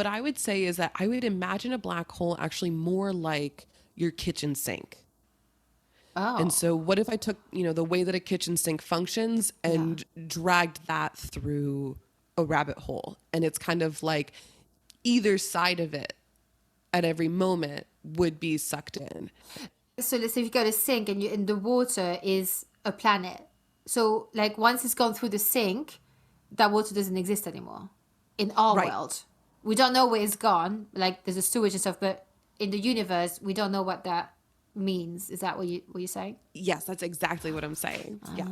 What I would say is that I would imagine a black hole actually more like your kitchen sink. Oh. And so what if I took, the way that a kitchen sink functions and dragged that through a rabbit hole? And it's kind of like either side of it at every moment would be sucked in. So let's say if you go to sink and the water is a planet. So like once it's gone through the sink, that water doesn't exist anymore in our world. We don't know where it's gone. Like there's a sewage and stuff, but in the universe, we don't know what that means. Is that what you're saying? Yes, that's exactly what I'm saying. Yeah.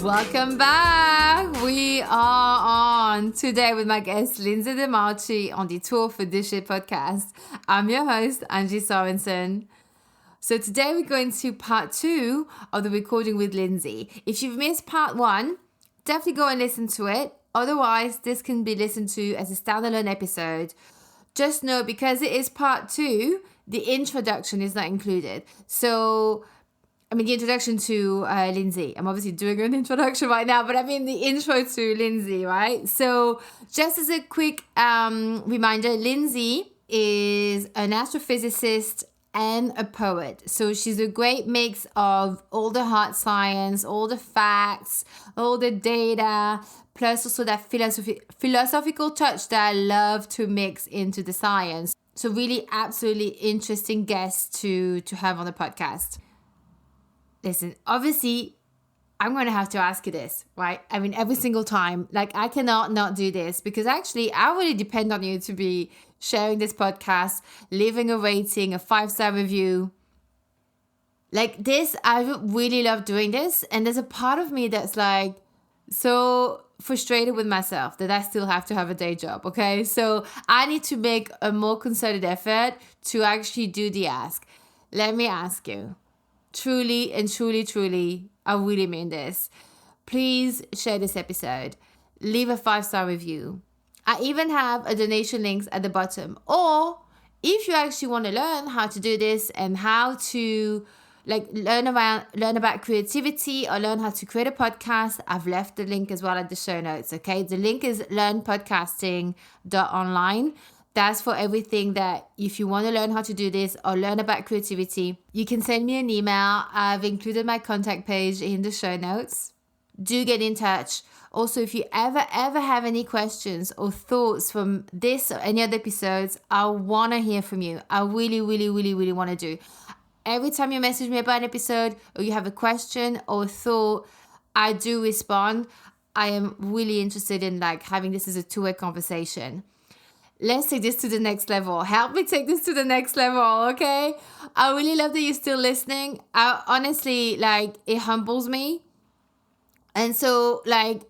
Welcome back. We are on today with my guest Lindsay DeMarchi on the Tour for This Shit podcast. I'm your host, Angie Sorensen. So today we're going to part 2 of the recording with Lindsay. If you've missed part 1, definitely go and listen to it. Otherwise, this can be listened to as a standalone episode. Just know, because it is part 2, the introduction is not included. So, the introduction to Lindsay. I'm obviously doing an introduction right now, but I mean the intro to Lindsay, right? So just as a quick reminder, Lindsay is an astrophysicist and a poet. So she's a great mix of all the hard science, all the facts, all the data, plus also that philosophical touch that I love to mix into the science. So really absolutely interesting guest to have on the podcast. Listen, obviously, I'm going to have to ask you this, right? Every single time. Like, I cannot not do this because actually, I really depend on you to be sharing this podcast, leaving a rating, a 5-star review. Like this, I really love doing this. And there's a part of me that's like so frustrated with myself that I still have to have a day job, okay? So I need to make a more concerted effort to actually do the ask. Let me ask you. Truly, I really mean this. Please share this episode. Leave a 5-star review. I even have a donation links at the bottom. Or if you actually want to learn how to do this and how to learn about creativity or learn how to create a podcast, I've left the link as well at the show notes. Okay, the link is learnpodcasting.online. That's for everything that if you want to learn how to do this or learn about creativity, you can send me an email. I've included my contact page in the show notes. Do get in touch. Also, if you ever have any questions or thoughts from this or any other episodes, I want to hear from you. I really want to do. Every time you message me about an episode or you have a question or thought, I do respond. I am really interested in having this as a two-way conversation. Let's take this to the next level. Help me take this to the next level, okay? I really love that you're still listening. Honestly, it humbles me. And so, let's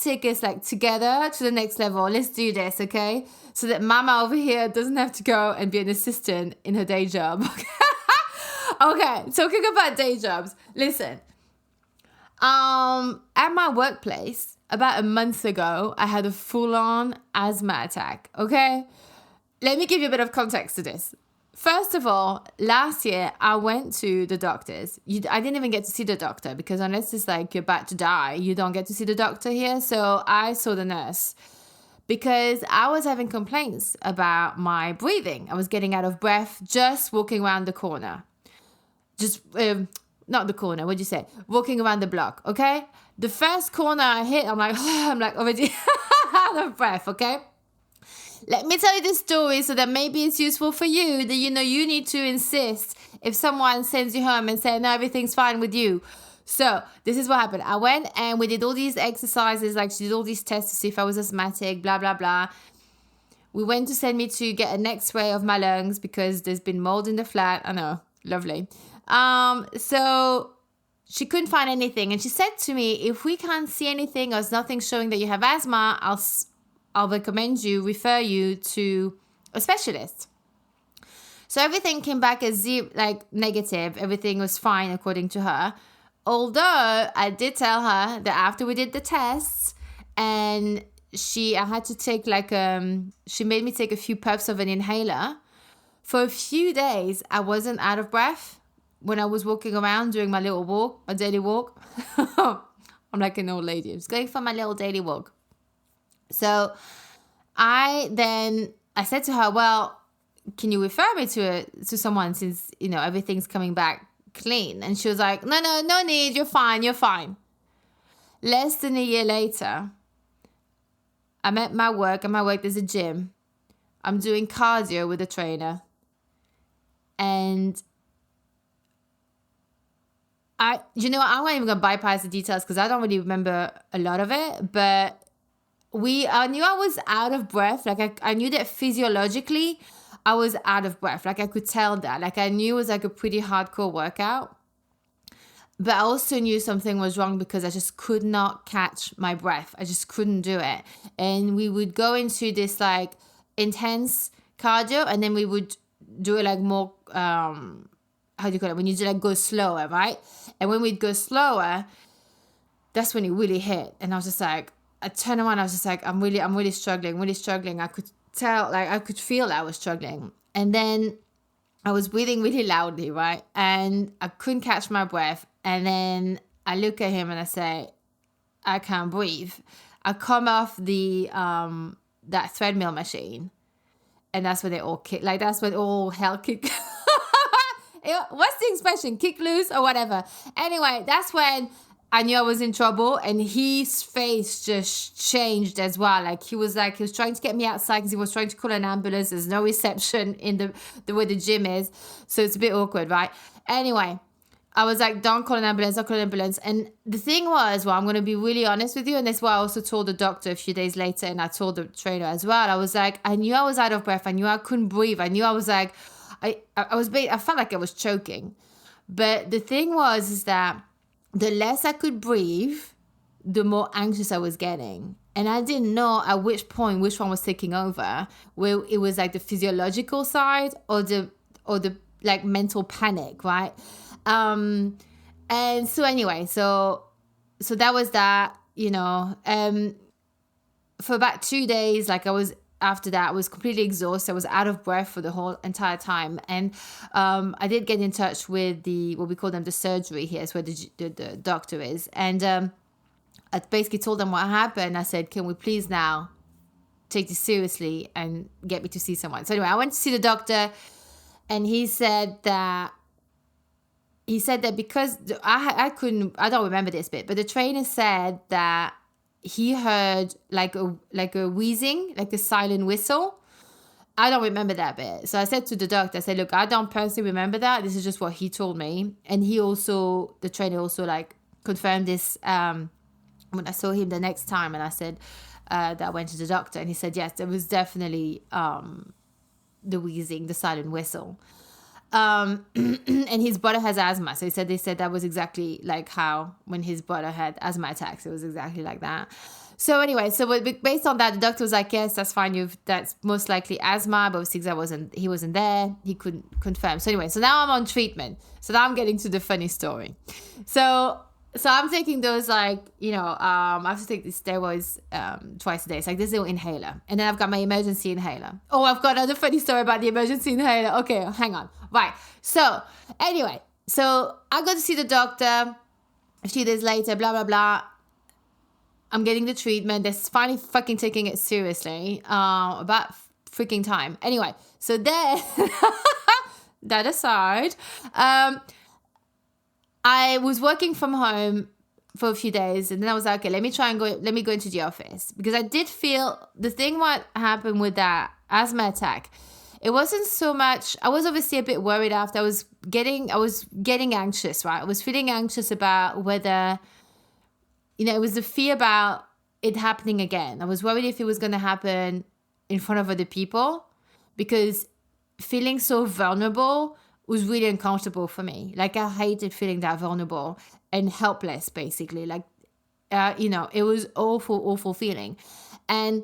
take us, together to the next level. Let's do this, okay? So that Mama over here doesn't have to go and be an assistant in her day job. Okay, talking about day jobs. Listen, at my workplace, about a month ago, I had a full-on asthma attack, okay? Let me give you a bit of context to this. First of all, last year, I went to the doctors. I didn't even get to see the doctor because unless it's you're about to die, you don't get to see the doctor here. So I saw the nurse because I was having complaints about my breathing. I was getting out of breath just walking around the corner. Not the corner, what'd you say? Walking around the block, okay? The first corner I hit, I'm already out of breath, okay? Let me tell you this story so that maybe it's useful for you that, you need to insist if someone sends you home and say, no, everything's fine with you. So this is what happened. I went and we did all these exercises, she did all these tests to see if I was asthmatic, blah, blah, blah. We went to send me to get an x-ray of my lungs because there's been mold in the flat. I know, lovely. So she couldn't find anything. And she said to me, if we can't see anything or there's nothing showing that you have asthma, I'll refer you to a specialist. So everything came back as negative. Everything was fine according to her. Although I did tell her that after we did the tests and I had to take she made me take a few puffs of an inhaler. For a few days, I wasn't out of breath when I was walking around doing my little walk, my daily walk. I'm like an old lady. I was going for my little daily walk. So I said to her, well, can you refer me to someone since, everything's coming back clean? And she was like, no need. You're fine. Less than a year later, I'm at my work. At my work, there's a gym. I'm doing cardio with a trainer. And I'm not even going to bypass the details because I don't really remember a lot of it. But I knew I was out of breath. Like I knew that physiologically I was out of breath. Like I could tell that. Like I knew it was like a pretty hardcore workout. But I also knew something was wrong because I just could not catch my breath. I just couldn't do it. And we would go into this like intense cardio, and then we would do it like more, how do you call it? When you do like go slower, right? And when we'd go slower, that's when it really hit. And I was just like, I turned around, I was just like, I'm really struggling. I could tell, like I could feel that I was struggling. And then I was breathing really loudly, right? And I couldn't catch my breath. And then I look at him and I say, I can't breathe. I come off the that treadmill machine. And that's when it all kicked. Like that's when all hell kicked. What's the expression? Kick loose or whatever. Anyway, that's when I knew I was in trouble, and his face just changed as well. Like he was trying to get me outside because he was trying to call an ambulance. There's no reception in the way the gym is. So it's a bit awkward, right? Anyway, I was like, don't call an ambulance. And the thing was, well, I'm going to be really honest with you. And that's why I also told the doctor a few days later, and I told the trainer as well. I was like, I knew I was out of breath. I knew I couldn't breathe. I knew I was like, I felt like I was choking. But the thing is that the less I could breathe, the more anxious I was getting. And I didn't know at which point which one was taking over, where it was like the physiological side or the like mental panic, right? And so anyway, so that was that, for about 2 days, like after that, I was completely exhausted. I was out of breath for the whole entire time. And I did get in touch with what we call them, the surgery here. It's where the doctor is. And I basically told them what happened. I said, can we please now take this seriously and get me to see someone? So anyway, I went to see the doctor, and he said that because I don't remember this bit, but the trainer said that he heard like a wheezing, like a silent whistle. I don't remember that bit. So I said to the doctor, I said, look, I don't personally remember that. This is just what he told me. And the trainer also like confirmed this when I saw him the next time. And I said that I went to the doctor, and he said, yes, there was definitely the wheezing, the silent whistle. And his brother has asthma. So they said that was exactly like how when his brother had asthma attacks, it was exactly like that. So anyway, based on that, the doctor was like, yes, that's fine. That's most likely asthma, but obviously he wasn't there. He couldn't confirm. So anyway, so now I'm on treatment. So now I'm getting to the funny story. So I'm taking those I have to take these steroids twice a day. It's like this little inhaler. And then I've got my emergency inhaler. Oh, I've got another funny story about the emergency inhaler. Okay, hang on. Right. So anyway, so I go to see the doctor a few days later, blah, blah, blah. I'm getting the treatment. They're finally fucking taking it seriously. About freaking time. Anyway, so then, that aside, I was working from home for a few days, and then I was like, okay, let me go into the office, because I did feel what happened with that asthma attack. It wasn't so much, I was obviously a bit worried after. I was getting anxious, right? I was feeling anxious about whether, it was the fear about it happening again. I was worried if it was going to happen in front of other people, because feeling so vulnerable was really uncomfortable for me. Like I hated feeling that vulnerable and helpless, basically. Like, it was awful feeling. And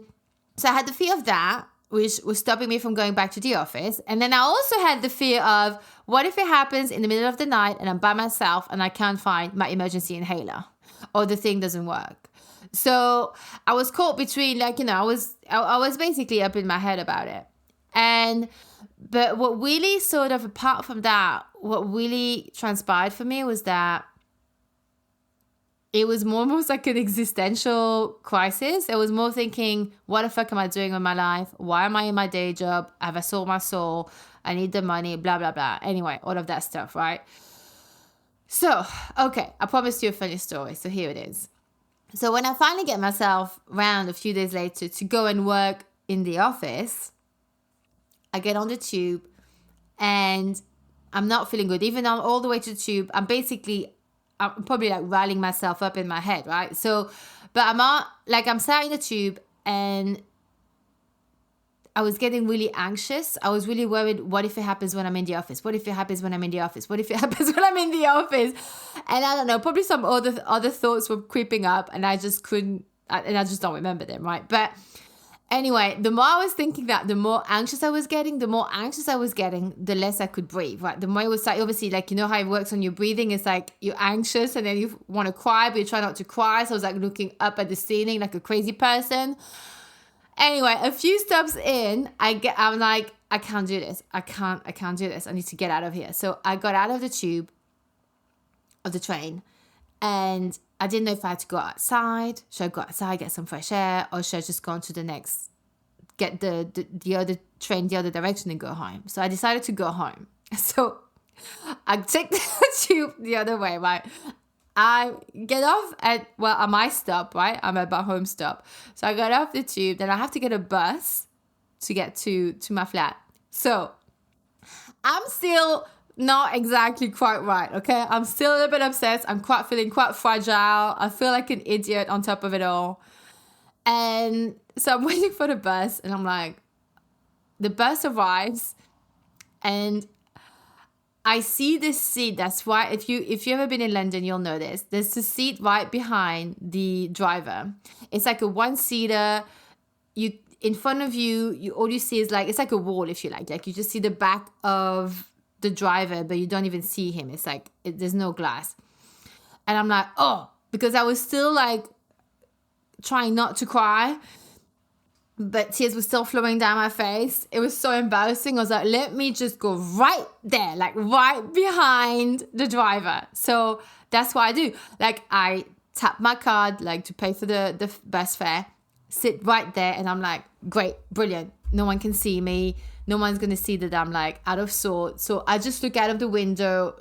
so I had the fear of that, which was stopping me from going back to the office. And then I also had the fear of, what if it happens in the middle of the night and I'm by myself and I can't find my emergency inhaler, or the thing doesn't work? So I was caught between, like, I was basically up in my head about it. But what really sort of, apart from that, what really transpired for me was that it was more almost like an existential crisis. It was more thinking, what the fuck am I doing with my life? Why am I in my day job? Have I sold my soul? I need the money, blah, blah, blah. Anyway, all of that stuff, right? So, okay, I promised you a funny story. So here it is. So when I finally get myself round a few days later to go and work in the office, I get on the tube and I'm not feeling good. Even on all the way to the tube, I'm probably like riling myself up in my head, right? So, but I'm sat in the tube and I was getting really anxious. I was really worried, what if it happens when I'm in the office? What if it happens when I'm in the office? What if it happens when I'm in the office? And I don't know, probably some other thoughts were creeping up and I just don't remember them, right? But anyway, the more I was thinking that, the more anxious I was getting, the less I could breathe, right? The more it was like, obviously, like, how it works on your breathing. It's like you're anxious and then you want to cry, but you try not to cry. So I was like looking up at the ceiling like a crazy person. Anyway, a few stops in, I'm like, I can't do this. I can't do this. I need to get out of here. So I got out of the tube, of the train, and I didn't know if I had to go outside. Should I go outside, get some fresh air, or should I just go on to the next, get the other train the other direction and go home? So I decided to go home. So I take the tube the other way, right? I get off at my stop, right? I'm at my home stop. So I got off the tube, then I have to get a bus to get to my flat. So I'm still not exactly quite right, okay? I'm still a little bit obsessed. I'm feeling quite fragile. I feel like an idiot on top of it all. And so I'm waiting for the bus and I'm like, the bus arrives and I see this seat that's right. If you ever been in London, you'll know this. There's a seat right behind the driver. It's like a one-seater. In front of you, all you see is like, it's like a wall, if you like. Like you just see the back of the driver, but you don't even see him. It's like there's no glass. And I'm like, oh, because I was still like trying not to cry, but tears were still flowing down my face. It was so embarrassing. I was like, let me just go right there, like right behind the driver. So that's what I do. Like I tap my card, like to pay for the bus fare, sit right there. And I'm like, great, brilliant. No one can see me. No one's going to see that I'm like out of sorts. So I just look out of the window,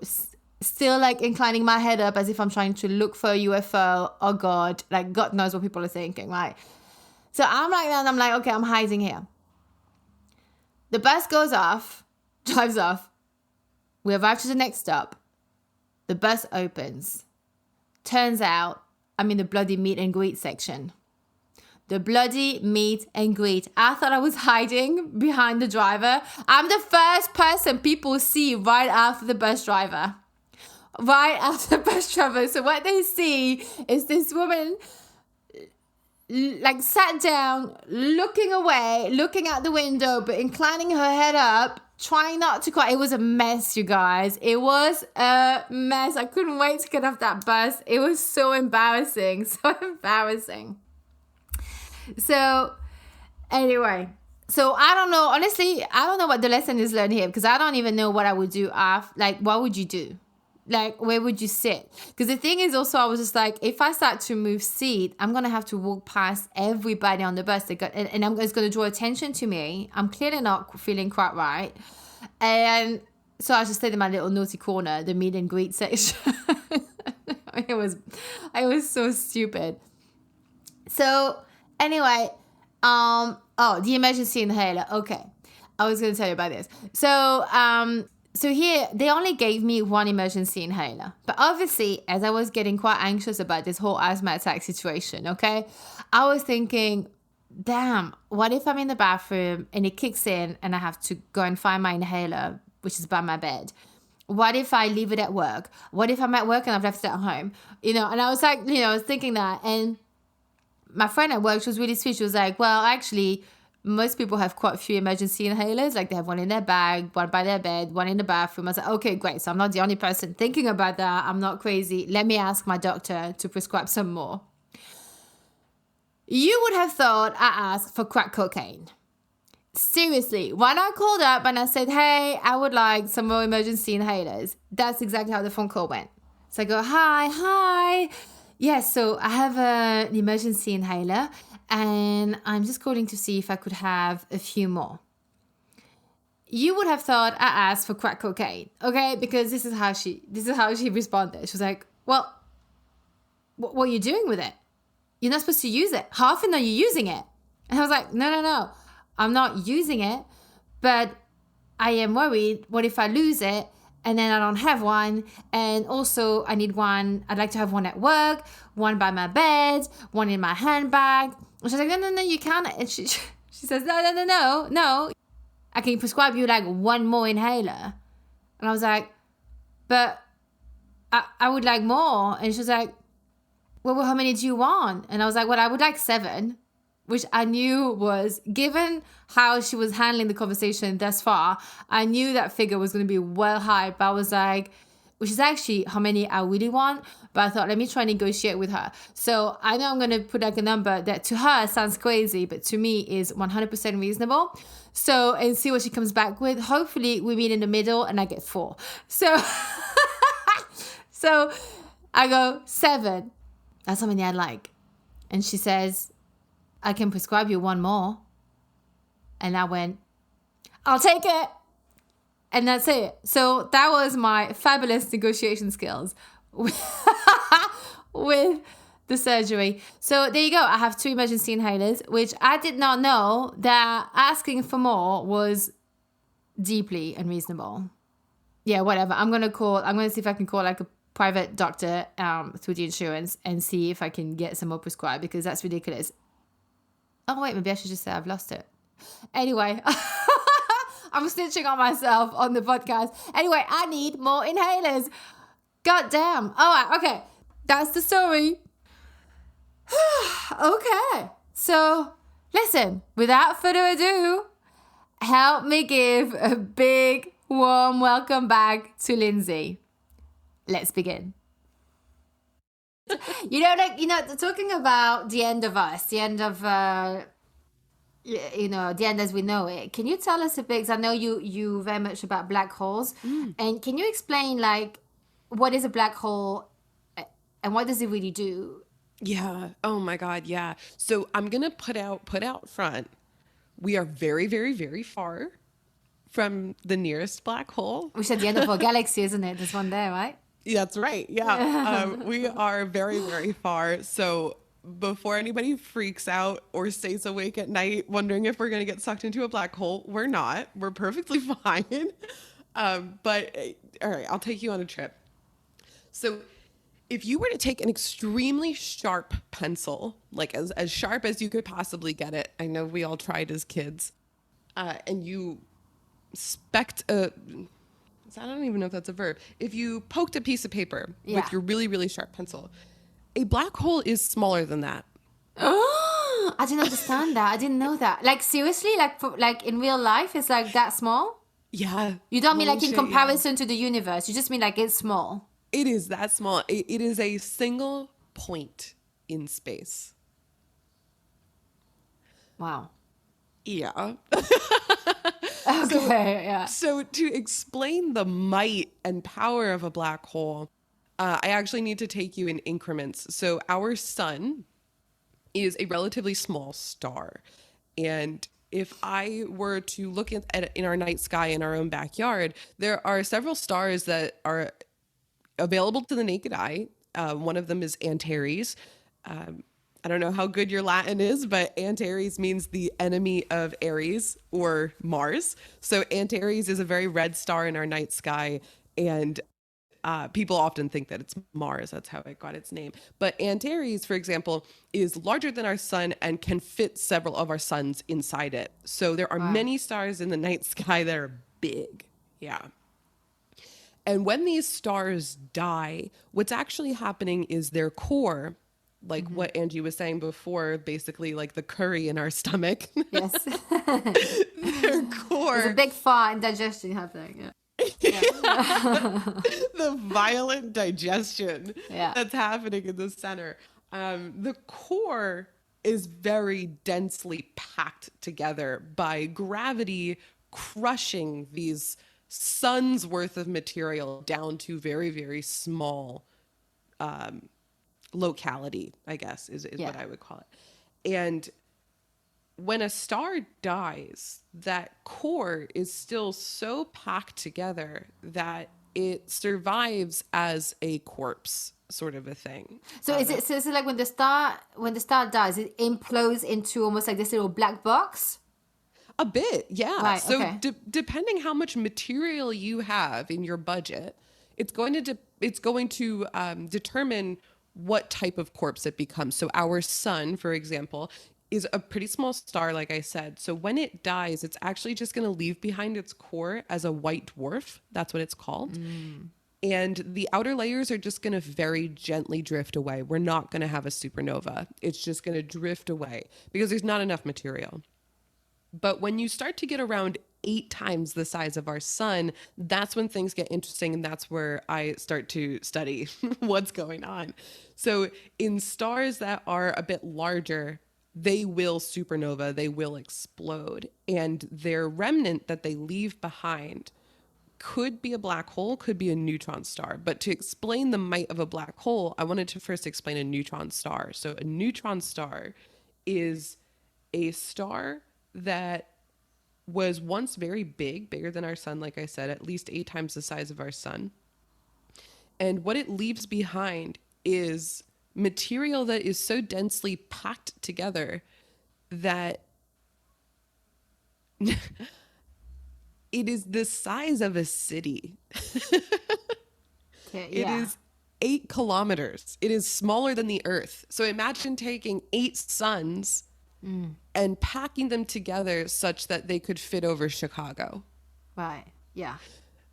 still like inclining my head up as if I'm trying to look for a UFO. Oh God, like God knows what people are thinking, right? So I'm like that and I'm like, okay, I'm hiding here. The bus goes off, drives off. We arrive to the next stop. The bus opens. Turns out I'm in the bloody meet and greet section. The bloody meet and greet. I thought I was hiding behind the driver. I'm the first person people see right after the bus driver. Right after the bus driver. So what they see is this woman like sat down, looking away, looking out the window, but inclining her head up, trying not to cry. It was a mess, you guys. It was a mess. I couldn't wait to get off that bus. It was so embarrassing. So embarrassing. So anyway, so I don't know. Honestly, I don't know what the lesson is learned here because I don't even know what I would do after. Like, what would you do? Like, where would you sit? Because the thing is also, I was just like, if I start to move seat, I'm going to have to walk past everybody on the bus. And it's going to draw attention to me. I'm clearly not feeling quite right. And so I just stayed in my little naughty corner, the meet and greet section. It was so stupid. So anyway, the emergency inhaler. Okay. I was going to tell you about this. So here, they only gave me one emergency inhaler. But obviously, as I was getting quite anxious about this whole asthma attack situation, okay, I was thinking, damn, what if I'm in the bathroom and it kicks in and I have to go and find my inhaler, which is by my bed? What if I leave it at work? What if I'm at work and I've left it at home? And I was like, I was thinking that. And my friend at work, she was really sweet. She was like, well, actually, most people have quite a few emergency inhalers. Like they have one in their bag, one by their bed, one in the bathroom. I was like, okay, great. So I'm not the only person thinking about that. I'm not crazy. Let me ask my doctor to prescribe some more. You would have thought I asked for crack cocaine. Seriously, when I called up and I said, hey, I would like some more emergency inhalers, that's exactly how the phone call went. So I go, hi. Yes, so I have an emergency inhaler and I'm just calling to see if I could have a few more. You would have thought I asked for crack cocaine, okay? Because this is how she responded. She was like, well, what are you doing with it? You're not supposed to use it. How often are you using it? And I was like, no. I'm not using it, but I am worried. What if I lose it and then I don't have one? And also I need one. I'd like to have one at work, one by my bed, one in my handbag. And she's like, no, you can't. And she says, no. I can prescribe you like one more inhaler. And I was like, but I would like more. And she was like, well, how many do you want? And I was like, well, I would like 7. Which I knew was, given how she was handling the conversation thus far, I knew that figure was going to be well high. But I was like, which is actually how many I really want. But I thought, let me try and negotiate with her. So I know I'm going to put like a number that to her sounds crazy, but to me is 100% reasonable. So, and see what she comes back with. Hopefully we meet in the middle and I get 4. So, so I go 7. That's how many I like. And she says, I can prescribe you one more. And I went, I'll take it. And that's it. So that was my fabulous negotiation skills with the surgery. So there you go. I have 2 emergency inhalers, which I did not know that asking for more was deeply unreasonable. Yeah, whatever. I'm going to see if I can call like a private doctor through the insurance and see if I can get some more prescribed, because that's ridiculous. Oh, wait, maybe I should just say I've lost it. Anyway, I'm snitching on myself on the podcast. Anyway, I need more inhalers. God damn. All right, okay. That's the story. Okay. So, listen, without further ado, help me give a big, warm welcome back to Lindsay. Let's begin. Talking about the end of us, the end of, the end as we know it. Can you tell us a bit, because I know you very much about black holes. And can you explain, like, what is a black hole and what does it really do? Yeah. Oh my God. Yeah. So I'm going to put out front. We are very, very, very far from the nearest black hole. Which is at the end of our galaxy, isn't it? There's one there, right? That's right. Yeah. We are very, very far. So before anybody freaks out or stays awake at night wondering if we're going to get sucked into a black hole, we're not. We're perfectly fine. But all right, I'll take you on a trip. So if you were to take an extremely sharp pencil, like as sharp as you could possibly get it, I know we all tried as kids, and you I don't even know if that's a verb. If you poked a piece of paper with your really, really sharp pencil, a black hole is smaller than that. Oh, I didn't understand that. I didn't know that. Like, seriously? Like in real life, it's like that small? Yeah. You don't mean like in comparison to the universe. You just mean like it's small. It is that small. It is a single point in space. Wow. Yeah. Okay, So to explain the might and power of a black hole, I actually need to take you in increments. So our sun is a relatively small star. And if I were to look at in our night sky in our own backyard, there are several stars that are available to the naked eye. One of them is Antares. I don't know how good your Latin is, but Antares means the enemy of Aries or Mars. So Antares is a very red star in our night sky, and people often think that it's Mars. That's how it got its name. But Antares, for example, is larger than our sun and can fit several of our suns inside it. So there are many stars in the night sky that are big. Yeah. And when these stars die, what's actually happening is their core, like what Angie was saying before, basically like the curry in our stomach. Yes. Their core. There's a big fart and digestion happening. Yeah. The violent digestion that's happening in the center. The core is very densely packed together by gravity crushing these suns worth of material down to very, very small locality, I guess, is what I would call it. And when a star dies, that core is still so packed together that it survives as a corpse, sort of a thing. So is it like when the star dies, it implodes into almost like this little black box? A bit, yeah. Right, so okay. depending how much material you have in your budget, it's going to determine what type of corpse it becomes. So our sun, for example, is a pretty small star, like I said. So when it dies, it's actually just going to leave behind its core as a white dwarf. That's what it's called. And the outer layers are just going to very gently drift away. We're not going to have a supernova. It's just going to drift away because there's not enough material. But when you start to get around 8 times the size of our sun, that's when things get interesting. And that's where I start to study what's going on. So in stars that are a bit larger, they will supernova, they will explode. And their remnant that they leave behind could be a black hole, could be a neutron star. But to explain the might of a black hole, I wanted to first explain a neutron star. So a neutron star is a star that was once very big, bigger than our sun, like I said, at least 8 times the size of our sun. And what it leaves behind is material that is so densely packed together that it is the size of a city. Okay, It is 8 kilometers. It is smaller than the Earth. So imagine taking 8 suns and packing them together such that they could fit over Chicago. Right. Yeah.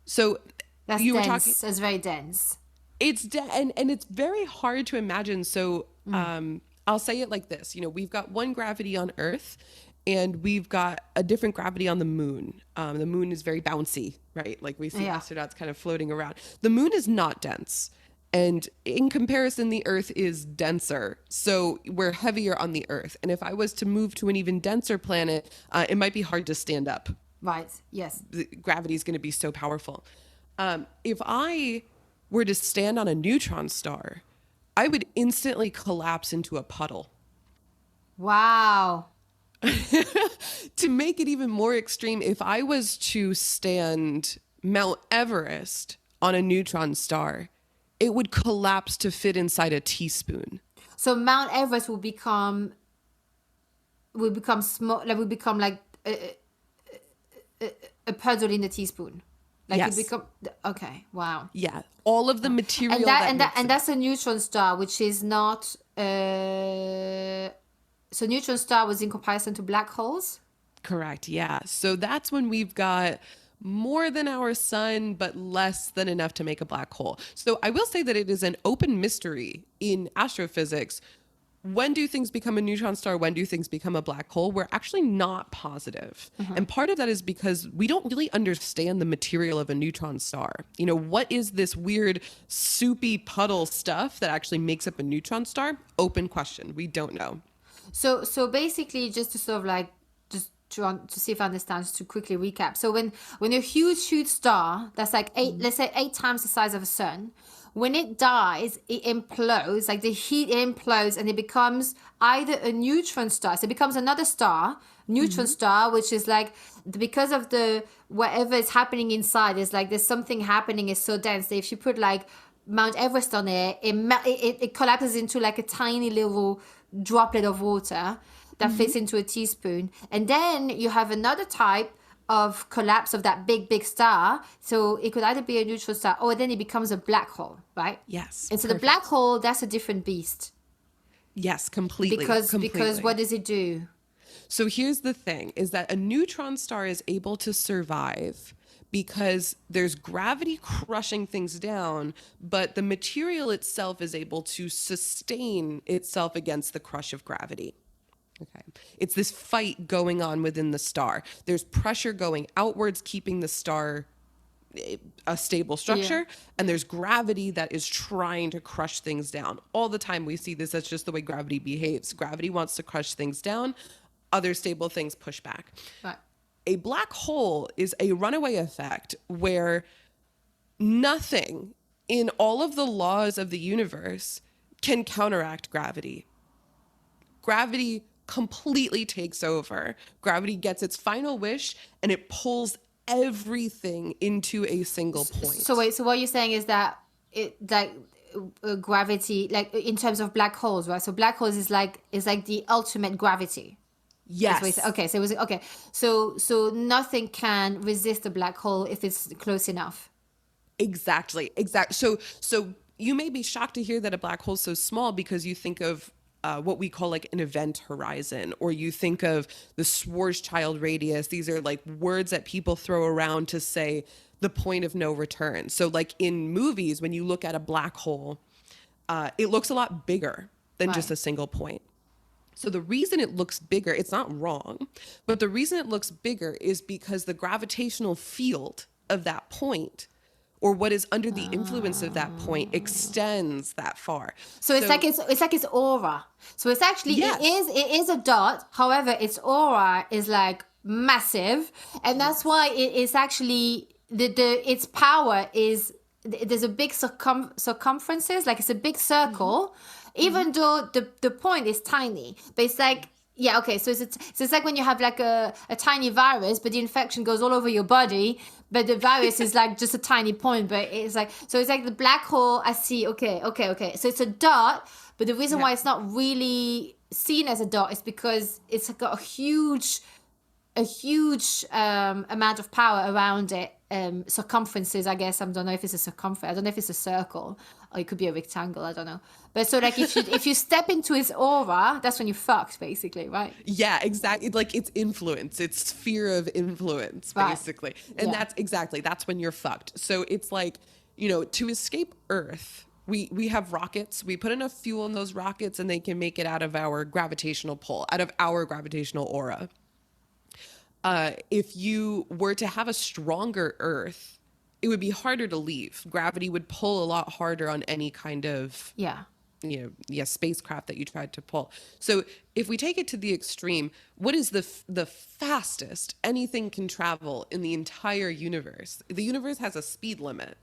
So That's you dense. were talking. That's very dense. It's and it's very hard to imagine. So I'll say it like this. We've got one gravity on Earth and we've got a different gravity on the moon. The moon is very bouncy, right? Like we see astronauts kind of floating around. The moon is not dense. And in comparison, the Earth is denser. So we're heavier on the Earth. And if I was to move to an even denser planet, it might be hard to stand up. Right. Yes. The gravity is going to be so powerful. If I were to stand on a neutron star, I would instantly collapse into a puddle. Wow. To make it even more extreme, if I was to stand Mount Everest on a neutron star, it would collapse to fit inside a teaspoon. So Mount Everest will become small. Like will become like a puddle in a teaspoon. Like yes. it become okay. Wow. Yeah, all of the material and that's a neutron star, which is not. So neutron star was in comparison to black holes. Correct. Yeah. So that's when we've got more than our sun, but less than enough to make a black hole. So I will say that it is an open mystery in astrophysics. When do things become a neutron star? When do things become a black hole? We're actually not positive. And part of that is because we don't really understand the material of a neutron star. What is this weird soupy puddle stuff that actually makes up a neutron star? Open question. We don't know. So basically, just to sort of like to see if I understand, just to quickly recap. So when a huge star that's like let's say 8 times the size of a sun, when it dies, it implodes, like the heat implodes, and it becomes either a neutron star. So it becomes another star, neutron star, which is like because of the whatever is happening inside is like there's something happening. It's so dense that if you put like Mount Everest on it collapses into like a tiny little droplet of water that fits into a teaspoon. And then you have another type of collapse of that big star. So it could either be a neutron star or then it becomes a black hole, right? Yes. And so the black hole, that's a different beast. Yes, completely. Because what does it do? So here's the thing, is that a neutron star is able to survive because there's gravity crushing things down, but the material itself is able to sustain itself against the crush of gravity. Okay. It's this fight going on within the star. There's pressure going outwards, keeping the star a stable structure, and there's gravity that is trying to crush things down. All the time we see this. That's just the way gravity behaves. Gravity wants to crush things down. Other stable things push back. Right. A black hole is a runaway effect where nothing in all of the laws of the universe can counteract gravity. Gravity completely takes over. Gravity gets its final wish, and it pulls everything into a single point. So wait, so what you're saying is that gravity, like in terms of black holes, right? So black holes is like the ultimate gravity. Yes. Okay. So it was okay. So nothing can resist a black hole if it's close enough. Exactly. So you may be shocked to hear that a black hole is so small because you think of what we call like an event horizon, or you think of the Schwarzschild radius. These are like words that people throw around to say the point of no return. So like in movies, when you look at a black hole, it looks a lot bigger than just a single point. So the reason it looks bigger, it's not wrong, but the reason it looks bigger is because the gravitational field of that point, or what is under the influence of that point, extends that far. So it's like its aura. So it's actually it is a dot. However, its aura is like massive, and that's why it is actually its power is there's a big circumferences, like it's a big circle, even though the point is tiny. But it's like so it's like when you have like a tiny virus, but the infection goes all over your body, but the virus is like just a tiny point. But it's like the black hole. I see. Okay. So it's a dot, but the reason why it's not really seen as a dot is because it's got a huge amount of power around it. Circumferences, I guess. I don't know if it's a circumference. I don't know if it's a circle, or it could be a rectangle. I don't know. But so like if you step into its aura, that's when you're fucked, basically, right? Yeah, exactly. Like its influence, its sphere of influence, basically. And that's when you're fucked. So it's like, to escape Earth, we have rockets. We put enough fuel in those rockets, and they can make it out of our gravitational pull, out of our gravitational aura. If you were to have a stronger Earth, it would be harder to leave. Gravity would pull a lot harder on any kind of spacecraft that you tried to pull. So if we take it to the extreme, what is the fastest anything can travel in the entire universe? The universe has a speed limit.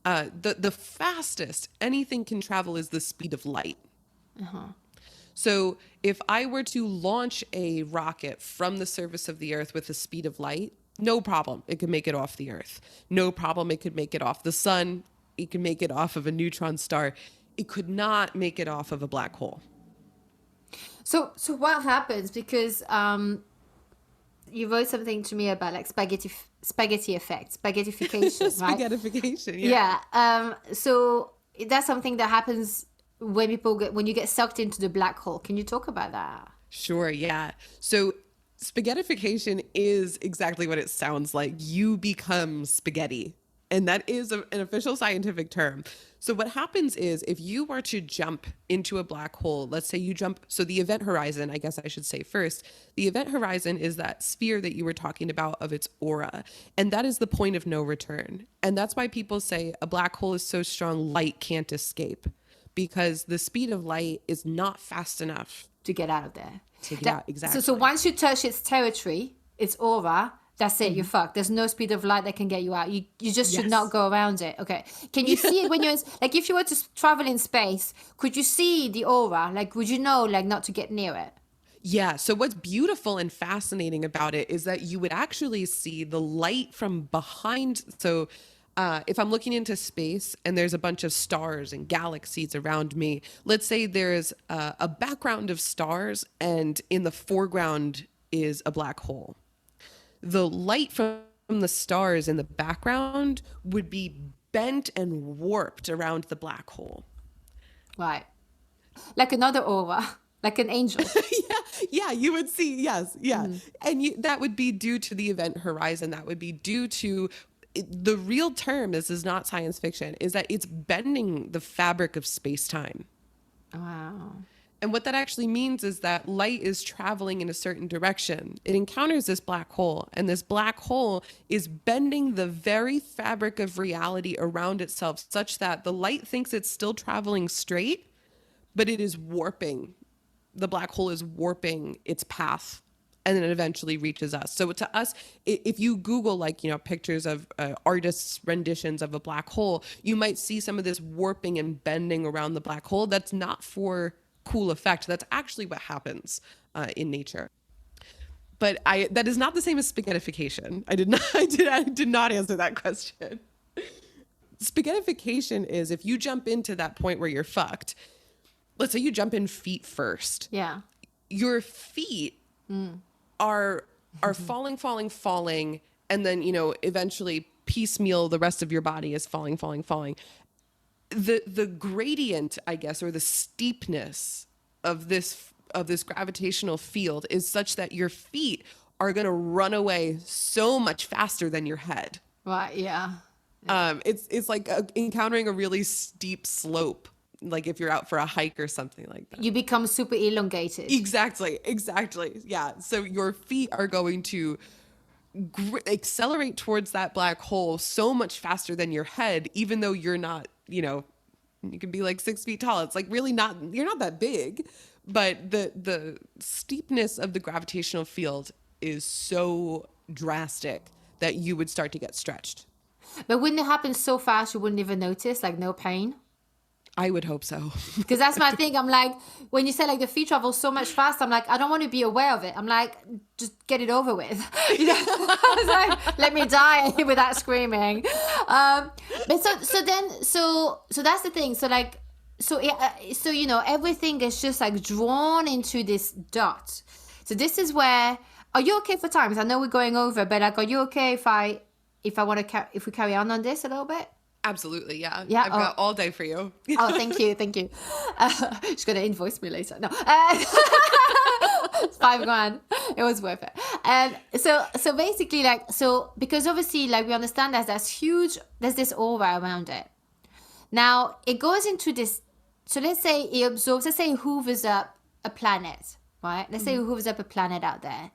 The fastest anything can travel is the speed of light. So if I were to launch a rocket from the surface of the Earth with the speed of light, no problem, it could make it off the Earth. No problem, it could make it off the sun. It could make it off of a neutron star. It could not make it off of a black hole. So what happens? Because you wrote something to me about like spaghetti effect, spaghettification, right? Spaghettification, yeah. So that's something that happens when you get sucked into the black hole. Can you talk about that? Sure, yeah. So spaghettification is exactly what it sounds like. You become spaghetti. And that is an official scientific term. So what happens is if you were to jump into a black hole, let's say you jump, so the event horizon, I guess I should say first, the event horizon is that sphere that you were talking about of its aura. And that is the point of no return. And that's why people say a black hole is so strong, light can't escape, because the speed of light is not fast enough to get out of there. Exactly. So once you touch its territory, its aura, that's it, you're fucked. There's no speed of light that can get you out. You just should not go around it. Okay. Can you see it when you're like, if you were to travel in space, could you see the aura? Like, would you know, like, not to get near it? Yeah. So what's beautiful and fascinating about it is that you would actually see the light from behind. So if I'm looking into space and there's a bunch of stars and galaxies around me, let's say there's a background of stars and in the foreground is a black hole. The light from the stars in the background would be bent and warped around the black hole. Right. Like another aura, like an angel. Yeah, you would see, yes, yeah. And that would be due to the event horizon. That would be due to the real term, this is not science fiction, is that it's bending the fabric of space-time. Wow. And what that actually means is that light is traveling in a certain direction. It encounters this black hole, and this black hole is bending the very fabric of reality around itself such that the light thinks it's still traveling straight, but it is warping. The black hole is warping its path, and then it eventually reaches us. So to us, if you Google pictures of artists' renditions of a black hole, you might see some of this warping and bending around the black hole. That's not for cool effect. That's actually what happens in nature. But that is not the same as spaghettification. I did not answer that question. Spaghettification is if you jump into that point where you're fucked. Let's say you jump in feet first. Yeah. Your feet are falling, and then eventually piecemeal the rest of your body is falling. The gradient, I guess, or the steepness of this gravitational field is such that your feet are going to run away so much faster than your head. Right. Yeah. It's like encountering a really steep slope, like if you're out for a hike or something like that. You become super elongated. Exactly. Yeah. So your feet are going to accelerate towards that black hole so much faster than your head, even though you're not, you can be like 6 feet tall. It's like really not, you're not that big, but the steepness of the gravitational field is so drastic that you would start to get stretched. But wouldn't it happen so fast you wouldn't even notice, like no pain? I would hope so. Because that's my thing. I'm like, when you say like the feet travel so much faster, I'm like, I don't want to be aware of it. I'm like, just get it over with. I was like, let me die without screaming. But so that's the thing. So like, so everything is just like drawn into this dot. So this is where, are you okay for times? I know we're going over, but like, are you okay if we carry on this a little bit? Absolutely, yeah. Yeah, I've got all day for you. Oh, thank you. She's going to invoice me later. No. It's $5,000. It was worth it. So basically, because obviously, like, we understand there's this aura around it. Now, it goes into this, so let's say it hoovers up a planet, right? Let's say it hoovers up a planet out there.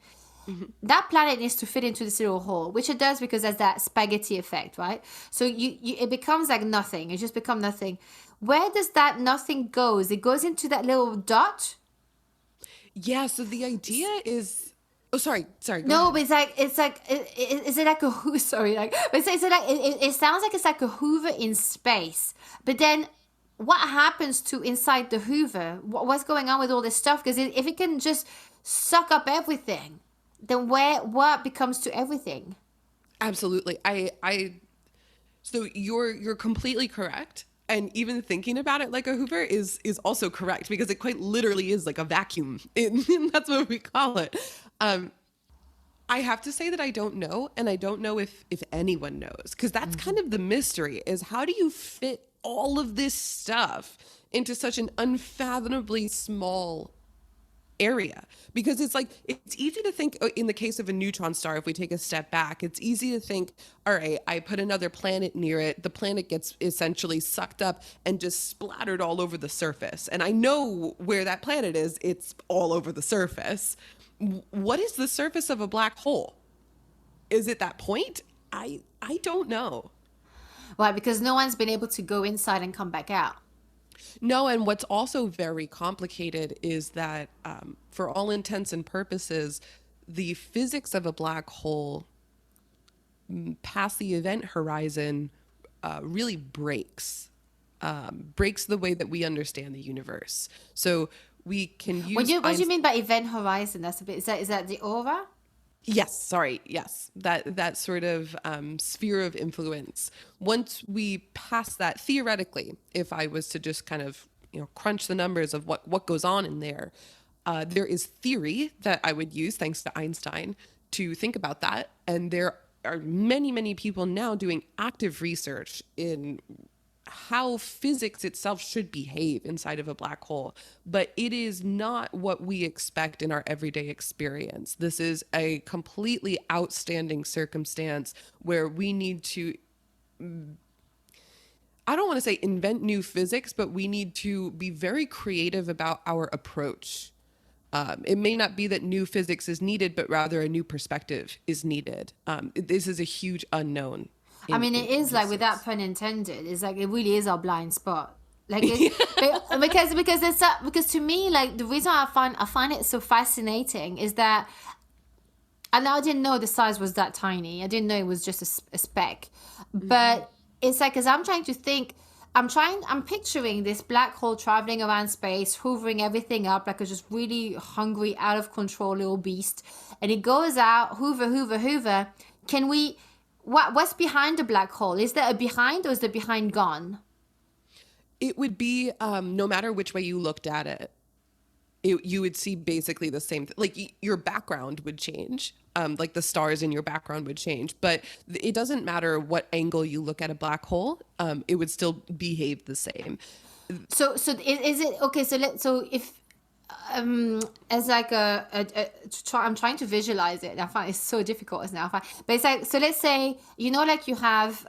That planet needs to fit into this little hole, which it does because there's that spaghetti effect, right? So it becomes like nothing. It just becomes nothing. Where does that nothing goes? It goes into that little dot. Yeah. So the idea is. Oh, sorry. No, but is it like a sorry? Like, but it sounds like it's like a Hoover in space. But then, what happens to inside the Hoover? What's going on with all this stuff? Because if it can just suck up everything, then what becomes to everything? Absolutely. So you're completely correct. And even thinking about it like a Hoover is also correct, because it quite literally is like a vacuum. That's what we call it. I have to say that I don't know. And I don't know if anyone knows, because that's kind of the mystery, is how do you fit all of this stuff into such an unfathomably small area? Because it's easy to think, in the case of a neutron star, if we take a step back, it's easy to think, all right, I put another planet near it, the planet gets essentially sucked up and just splattered all over the surface, and I know where that planet is. It's all over the surface. What is the surface of a black hole? Is it that point? I don't know. Well, because no one's been able to go inside and come back out. No, and what's also very complicated is that, for all intents and purposes, the physics of a black hole past the event horizon really breaks the way that we understand the universe. So we can use. What do you mean by event horizon? That's a bit. Is that the aura? Yes, that sort of sphere of influence. Once we pass that, theoretically, if I was to just kind of crunch the numbers of what goes on in there, there is theory that I would use, thanks to Einstein, to think about that. And there are many people now doing active research in how physics itself should behave inside of a black hole. But it is not what we expect in our everyday experience. This is a completely outstanding circumstance where we need to, I don't want to say invent new physics, but we need to be very creative about our approach. It may not be that new physics is needed, but rather a new perspective is needed. This is a huge unknown. I mean, it is like, without pun intended, it's like it really is our blind spot. Like, it's, because to me, like, the reason I find it so fascinating is that, and I didn't know the size was that tiny. I didn't know it was just a speck. But it's like, as I'm trying to think, I'm picturing this black hole traveling around space, hoovering everything up like a just really hungry, out of control little beast. And it goes out, hoover. What's behind the black hole? Is there a behind, or is the behind gone? It would be, no matter which way you looked at it, you would see basically the same like your background would change, like the stars in your background would change, but it doesn't matter what angle you look at a black hole, it would still behave the same. So is it okay? So if as like I'm trying to visualize it. I find it's so difficult as now. But it's like, so let's say, like you have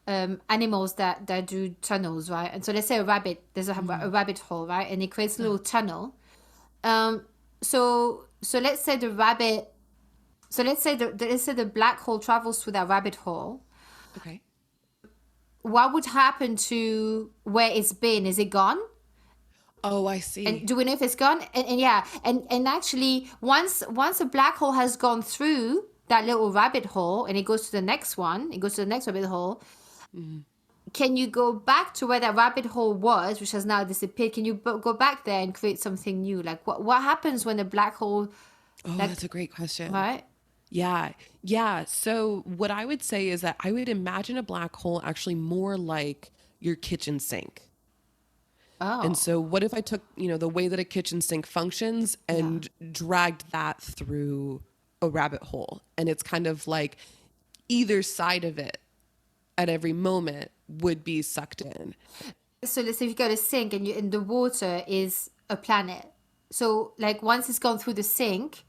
animals that do tunnels, right? And so let's say a rabbit, there's a rabbit hole, right? And it creates a little tunnel. So let's say the rabbit, let's say the black hole travels through that rabbit hole. Okay. What would happen to where it's been? Is it gone? Oh, I see. And do we know if it's gone? And actually, once a black hole has gone through that little rabbit hole and it goes to the next one, it goes to the next rabbit hole, can you go back to where that rabbit hole was, which has now disappeared? Can you go back there and create something new? Like, what happens when a black hole... Oh, that's a great question. Right? Yeah. So what I would say is that I would imagine a black hole actually more like your kitchen sink. Oh. And so what if I took, the way that a kitchen sink functions and dragged that through a rabbit hole? And it's kind of like either side of it at every moment would be sucked in. So let's say if you go to sink and the water is a planet. So like once it's gone through the sink,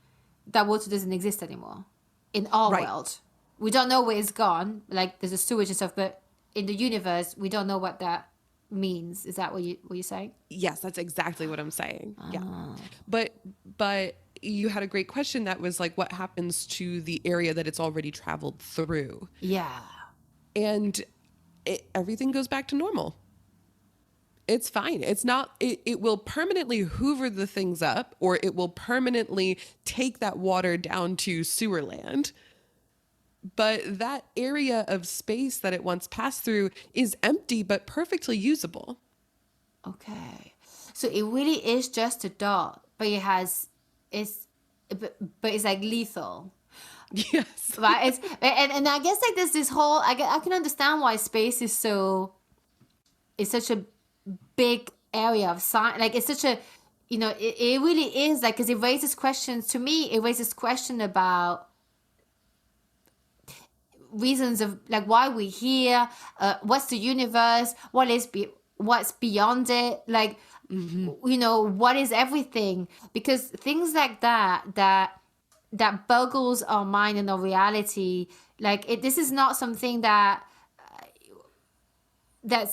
that water doesn't exist anymore in our world. We don't know where it's gone. Like there's a sewage and stuff, but in the universe, we don't know what that means. Is that what you're saying? Yes, that's exactly what I'm saying. Yeah. But you had a great question that was like, what happens to the area that it's already traveled through? Yeah. And everything goes back to normal. It's fine. It's not, it will permanently hoover the things up, or it will permanently take that water down to sewer land. But that area of space that it once passed through is empty, but perfectly usable. Okay. So it really is just a dot, but it's like lethal. Yes. Right. And I guess like there's this whole, I can understand why space is such a big area of science. Like it's such a, it really is like, because it raises questions to me. It raises question about reasons of like why we're here, what's the universe, what's beyond it, like what is everything, because things like that boggles our mind and our reality. Like this is not something that's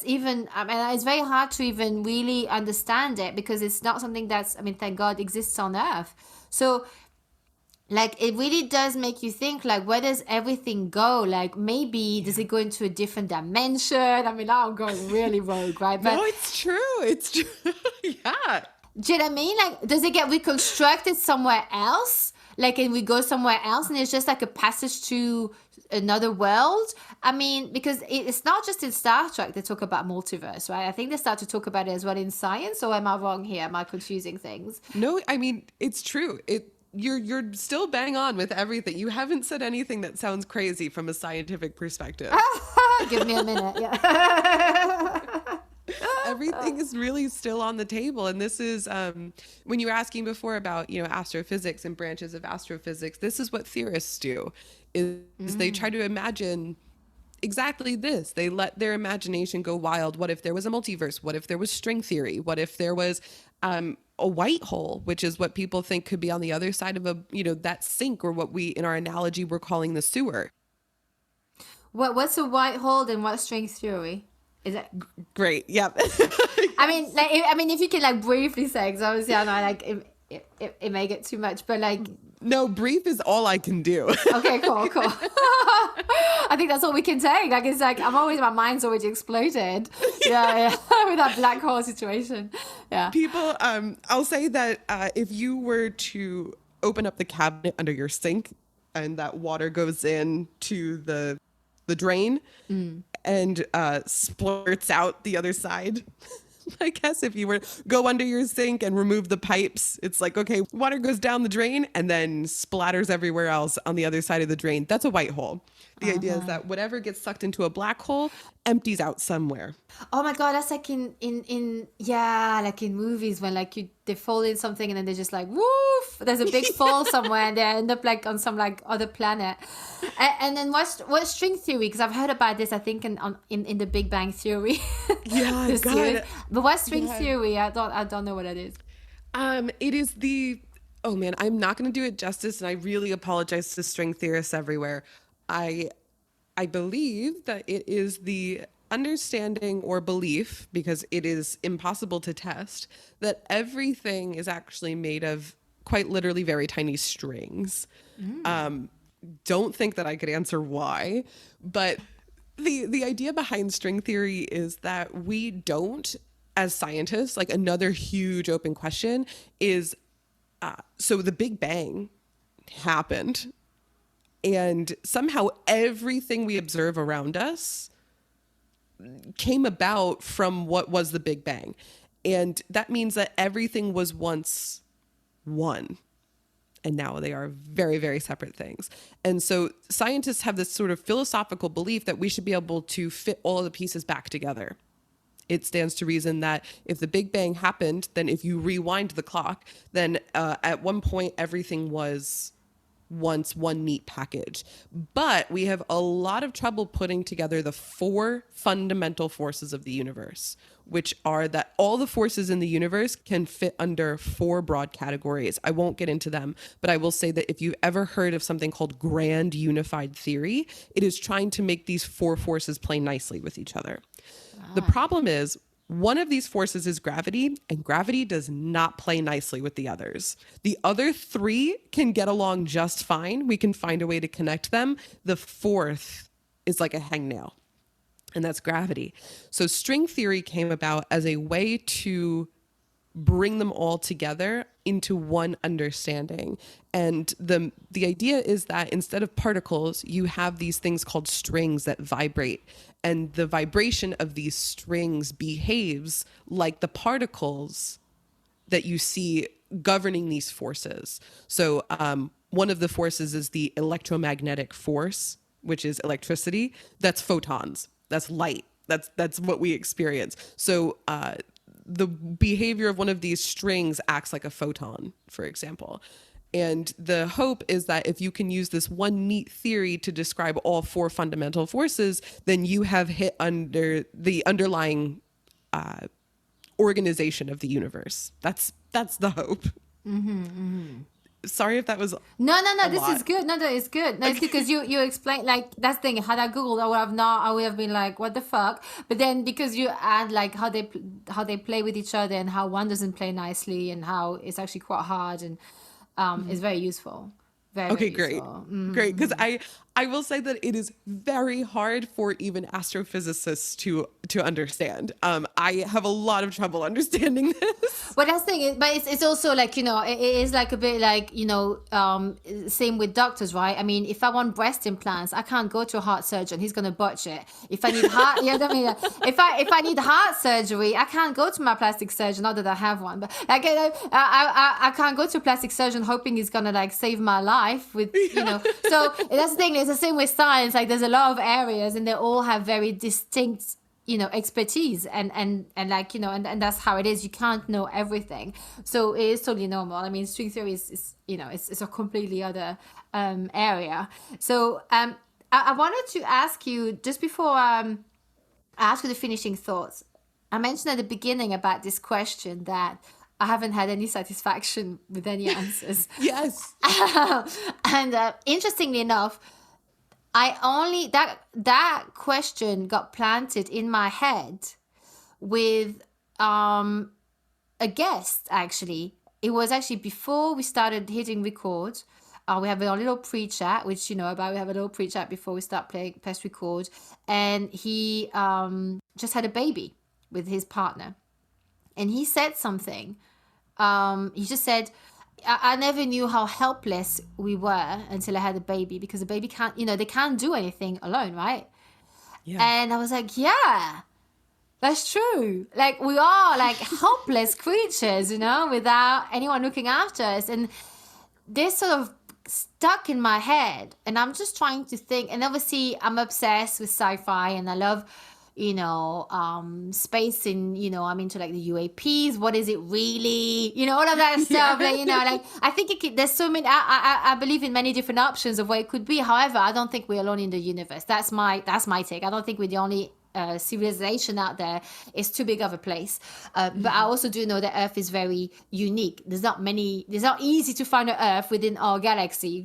even, I mean, it's very hard to even really understand it, because it's not something that's, I mean, thank God, exists on Earth. So like it really does make you think, like, where does everything go? Like maybe does it go into a different dimension? I mean, I'm going really rogue, right? But no, it's true. Yeah. Do you know what I mean? Like, does it get reconstructed somewhere else? Like, and we go somewhere else and it's just like a passage to another world? I mean, because it's not just in Star Trek they talk about multiverse, right? I think they start to talk about it as well in science, or am I wrong here? Am I confusing things? No, I mean, it's true. You're still bang on with everything. You haven't said anything that sounds crazy from a scientific perspective. Give me a minute. Yeah. Everything is really still on the table. And this is, when you were asking before about, astrophysics and branches of astrophysics, this is what theorists do, is they try to imagine exactly this. They let their imagination go wild. What if there was a multiverse? What if there was string theory? What if there was a white hole, which is what people think could be on the other side of that sink, or what we, in our analogy, we're calling the sewer. What's a white hole and what's string theory? Is it? Great. Yep. I mean, if you can like briefly say, because obviously I know like it may get too much, but like. No, brief is all I can do. Okay, cool. I think that's all we can take. Like, it's like, my mind's already exploded. Yeah. With that black hole situation. Yeah. People, I'll say that if you were to open up the cabinet under your sink and that water goes in to the drain and splurts out the other side. I guess if you were go under your sink and remove the pipes, it's like, okay, water goes down the drain and then splatters everywhere else on the other side of the drain. That's a white hole. The idea is that whatever gets sucked into a black hole empties out somewhere. Oh my God, that's like in like in movies when like they fall in something and then they're just like, woof, there's a big fall somewhere and they end up like on some like other planet. And then what's string theory? Because I've heard about this, I think in the Big Bang Theory. Yeah, God. But what's string theory? I don't know what it is. It is oh man, I'm not going to do it justice, and I really apologize to string theorists everywhere. I believe that it is the understanding or belief, because it is impossible to test, that everything is actually made of quite literally very tiny strings. Don't think that I could answer why, but the idea behind string theory is that we don't, as scientists, like another huge open question is, so the Big Bang happened, and somehow everything we observe around us came about from what was the Big Bang. And that means that everything was once one. And now they are very, very separate things. And so scientists have this sort of philosophical belief that we should be able to fit all of the pieces back together. It stands to reason that if the Big Bang happened, then if you rewind the clock, then at one point everything was once one neat package. But we have a lot of trouble putting together the four fundamental forces of the universe, which are that all the forces in the universe can fit under four broad categories. I won't get into them, but I will say that if you've ever heard of something called grand unified theory, it is trying to make these four forces play nicely with each other. The problem is, one of these forces is gravity, and gravity does not play nicely with the others. The other three can get along just fine. We can find a way to connect them. The fourth is like a hangnail, and that's gravity. So string theory came about as a way to bring them all together into one understanding. And the idea is that instead of particles, you have these things called strings that vibrate. And the vibration of these strings behaves like the particles that you see governing these forces. So one of the forces is the electromagnetic force, which is electricity. That's photons. That's light. That's what we experience. So the behavior of one of these strings acts like a photon, for example. And the hope is that if you can use this one neat theory to describe all four fundamental forces, then you have hit under the underlying organization of the universe. That's the hope. Sorry if that was No, this is good. No, it's good. No, it's because you explain, like, that's the thing. Had I Googled, I would have been like, what the fuck? But then because you add like how they play with each other and how one doesn't play nicely and how it's actually quite hard, and it's very useful. Okay, great. Great. Because I will say that it is very hard for even astrophysicists to understand. I have a lot of trouble understanding this. But that's the thing, but it's also like, it is like a bit like, same with doctors, right? I mean, if I want breast implants, I can't go to a heart surgeon. He's going to botch it. If I need heart, if I need heart surgery, I can't go to my plastic surgeon, not that I have one, but like, I can't go to a plastic surgeon hoping he's going to like save my life with, so that's the thing. It's the same with science. Like, there's a lot of areas and they all have very distinct expertise and like, and that's how it is. You can't know everything, so it is totally normal. I mean, string theory is it's a completely other area. So I wanted to ask you, just before I ask you the finishing thoughts, I mentioned at the beginning about this question that I haven't had any satisfaction with any answers. Yes. And interestingly enough, that question got planted in my head with a guest, actually. It was actually before we started hitting record. We have a little pre-chat, which you know about. We have a little pre-chat before we start press record. And he just had a baby with his partner. And he said something. He just said, I never knew how helpless we were until I had a baby, because the baby can't, they can't do anything alone, right? Yeah. And I was like, yeah, that's true. Like, we are like helpless creatures, without anyone looking after us. And this sort of stuck in my head. And I'm just trying to think. And obviously, I'm obsessed with sci-fi, and I love, space, and, I'm into like the UAPs. What is it really? All of that stuff. Like, I think there's so many, I believe in many different options of what it could be. However, I don't think we're alone in the universe. That's my take. I don't think we're the only civilization out there. Is too big of a place. But I also do know that Earth is very unique. There's not easy to find an Earth within our galaxy.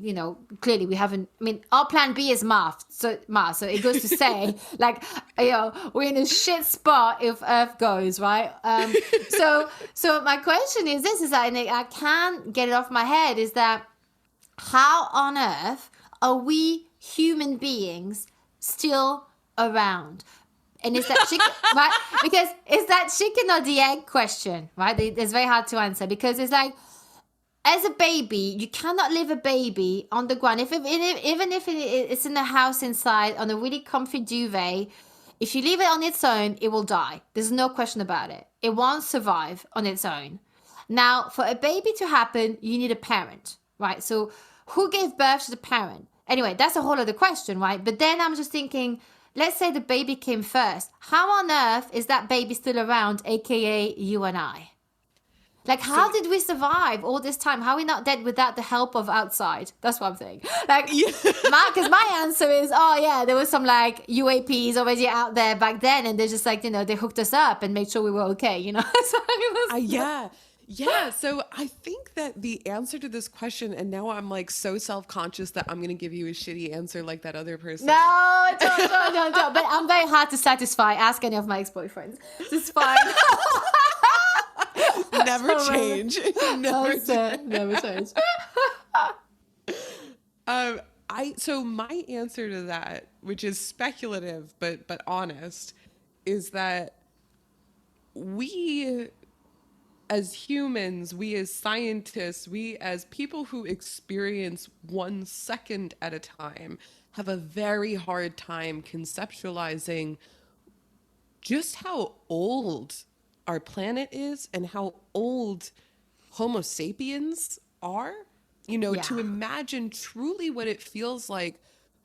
Clearly we haven't, our plan B is Mars. So it goes to say, like, we're in a shit spot if Earth goes, right? So my question is this, is that, and I can't get it off my head, is that how on earth are we human beings still around? And is that chicken, right? Because is that chicken or the egg question, right? It's very hard to answer, because it's like, as a baby, you cannot leave a baby on the ground. Even if it's in the house inside on a really comfy duvet, if you leave it on its own, it will die. There's no question about it. It won't survive on its own. Now, for a baby to happen, you need a parent, right? So who gave birth to the parent? Anyway, that's a whole other question, right? But then I'm just thinking, let's say the baby came first. How on earth is that baby still around, aka you and I? Like, how did we survive all this time? How are we not dead without the help of outside? That's what I'm saying. Like, because my answer is, there was some like UAPs already out there back then, and they're just like, they hooked us up and made sure we were okay, Yeah. So I think that the answer to this question, and now I'm like so self-conscious that I'm going to give you a shitty answer like that other person. No, don't. But I'm very hard to satisfy. Ask any of my ex-boyfriends. It's fine. Never change. Never change. So my answer to that, which is speculative but honest, is that we as humans, we as scientists, we as people who experience 1 second at a time, have a very hard time conceptualizing just how old our planet is and how old Homo sapiens are. To imagine truly what it feels like.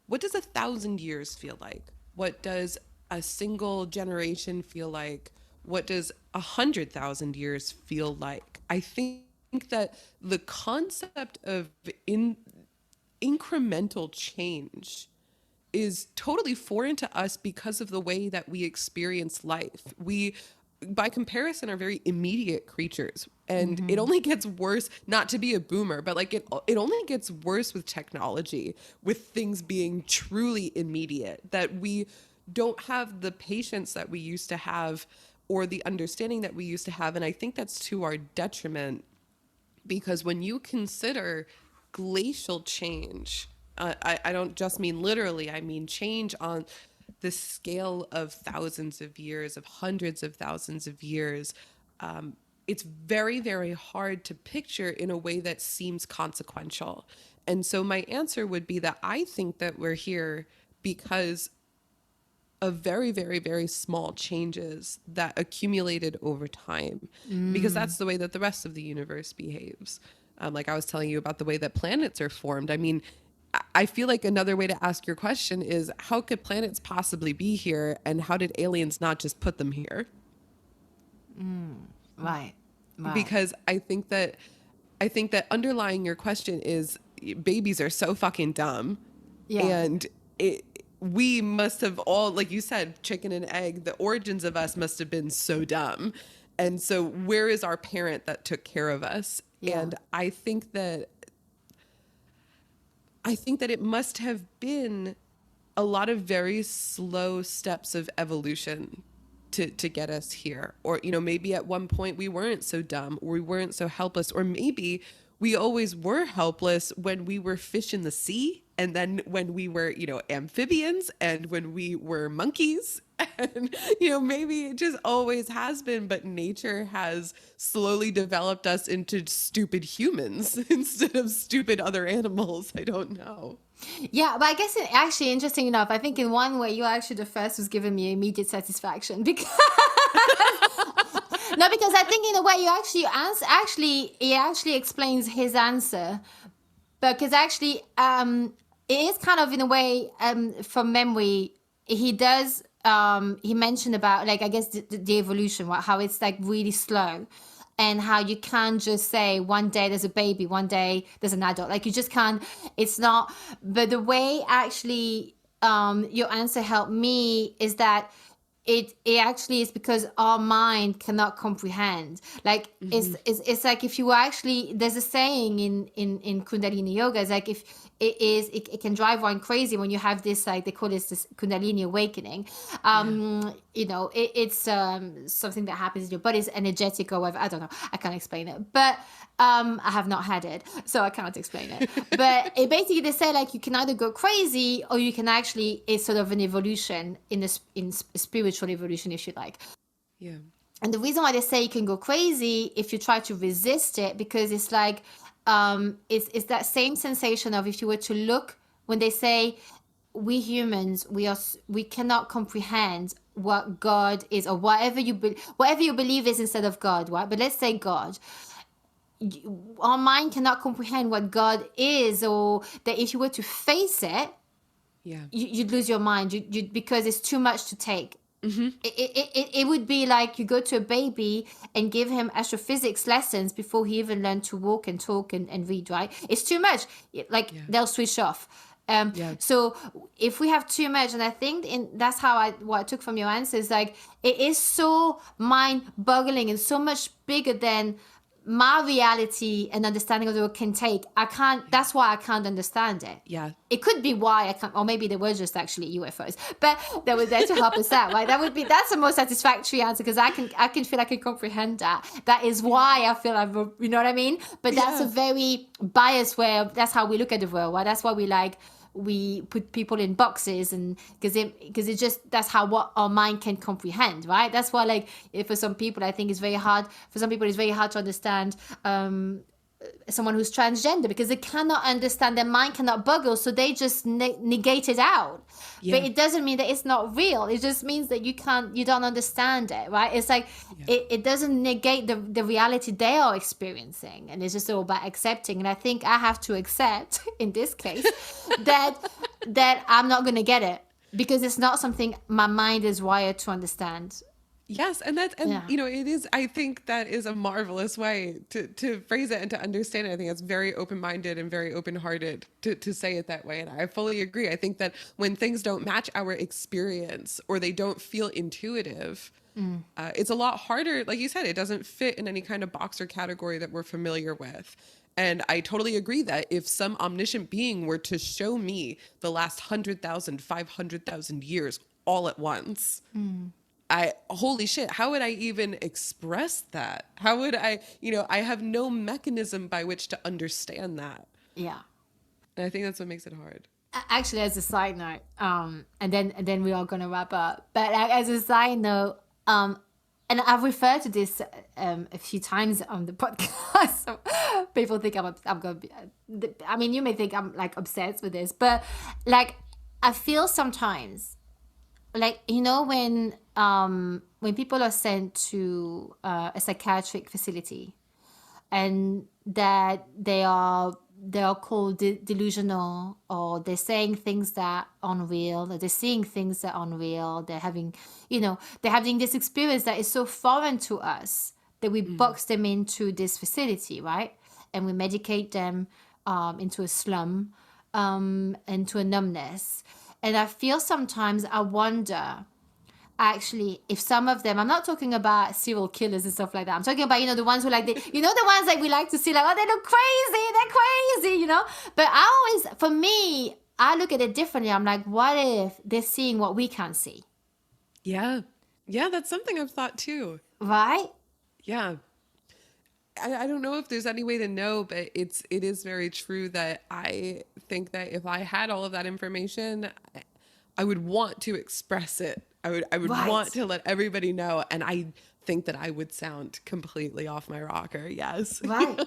What does 1,000 years feel like? What does a single generation feel like? What does 100,000 years feel like? I think that the concept of incremental change is totally foreign to us because of the way that we experience life. We, by comparison, are very immediate creatures, and it only gets worse. Not to be a boomer, but like it only gets worse with technology, with things being truly immediate, that we don't have the patience that we used to have, or the understanding that we used to have. And I think that's to our detriment, because when you consider glacial change, I don't just mean literally, I mean change on the scale of thousands of years, of hundreds of thousands of years, it's very, very hard to picture in a way that seems consequential. And so my answer would be that I think that we're here because of very, very, very small changes that accumulated over time, because that's the way that the rest of the universe behaves. Like I was telling you about the way that planets are formed. I mean, I feel like another way to ask your question is, how could planets possibly be here, and how did aliens not just put them here? Right. Because I think that underlying your question is, babies are so fucking dumb. Yeah. And we must have all, like you said, chicken and egg, the origins of us must have been so dumb. And so where is our parent that took care of us? Yeah. And I think that it must have been a lot of very slow steps of evolution to get us here. Or, you know, maybe at one point we weren't so dumb, or we weren't so helpless, or maybe we always were helpless when we were fish in the sea, and then when we were, you know, amphibians, and when we were monkeys. And, you know, maybe it just always has been, but nature has slowly developed us into stupid humans instead of stupid other animals. I don't know. Yeah, but I guess it actually, interesting enough, I think in one way you're actually the first who's given me immediate satisfaction, because no, because I think in a way you actually answer, he actually explains his answer, because actually it is kind of in a way from memory he does he mentioned about, like, I guess the evolution, how it's like really slow, and how you can't just say one day there's a baby, one day there's an adult. Like, you just can't, it's not. But the way actually your answer helped me is that it actually is because our mind cannot comprehend. Like, it's like, if you were actually, there's a saying in Kundalini yoga, it's like, if it can drive one crazy when you have this, like, they call this Kundalini awakening. You know, it's something that happens in your body, is energetic or whatever. I don't know, I can't explain it, but I have not had it, so I can't explain it. But it basically, they say, like, you can either go crazy, or you can actually, it's sort of an evolution in spiritual evolution, if you like. Yeah. And the reason why they say you can go crazy if you try to resist it, because it's like it's that same sensation of, if you were to look, when they say we humans, we cannot comprehend what God is, or whatever you believe is instead of God, right? But let's say God. Our mind cannot comprehend what God is, or that if you were to face it, you'd lose your mind, you because it's too much to take. It would be like you go to a baby and give him astrophysics lessons before he even learned to walk and talk and read, right? It's too much. Like, they'll switch off. So if we have too much, and I think that's how what I took from your answer is, like, it is so mind-boggling and so much bigger than my reality and understanding of the world can take. That's why I can't understand it. Yeah. It could be why I can't, or maybe they were just actually UFOs, but they were there to help us out, right? That's the most satisfactory answer, because I can feel I can comprehend that. That is why I feel you know what I mean? But that's a very biased way that's how we look at the world, right? That's why we put people in boxes, and because it just, that's how what our mind can comprehend, right? That's why, like, for some people, I think it's very hard. For some people, it's very hard to understand someone who's transgender, because they cannot understand, their mind cannot buggle, so they just negate it out. But it doesn't mean that it's not real. It just means that you don't understand it, right? It's like it doesn't negate the reality they are experiencing, and it's just all about accepting. And I think I have to accept in this case that I'm not going to get it, because it's not something my mind is wired to understand. Yes, and you know, it is, I think that is a marvelous way to phrase it and to understand it. I think it's very open-minded and very open-hearted to say it that way. And I fully agree. I think that when things don't match our experience, or they don't feel intuitive, it's a lot harder. Like you said, it doesn't fit in any kind of box or category that we're familiar with. And I totally agree that if some omniscient being were to show me the last 100,000, 500,000 years all at once, holy shit, how would I even express that? How would I have no mechanism by which to understand that. Yeah. And I think that's what makes it hard. Actually, as a side note, and then we are going to wrap up, but as a side note, and I've referred to this a few times on the podcast, so people think I'm going to be, I mean, you may think I'm, like, obsessed with this, but, like, I feel sometimes, like, you know, when people are sent to a psychiatric facility, and that they are called delusional, or they're saying things that are unreal, or they're seeing things that are unreal, they're having this experience that is so foreign to us that we box them into this facility, right? And we medicate them into a slum, into a numbness. And I feel sometimes, I wonder, actually, if some of them, I'm not talking about serial killers and stuff like that. I'm talking about, the ones who, like, the ones that we like to see, like, oh, they look crazy, they're crazy, But for me, I look at it differently. I'm like, what if they're seeing what we can't see? Yeah. Yeah, that's something I've thought too. Right? Yeah. I don't know if there's any way to know, but it is very true that I think that if I had all of that information, I would want to express it. I would want Right. to let everybody know, and I think that I would sound completely off my rocker. Yes. Right.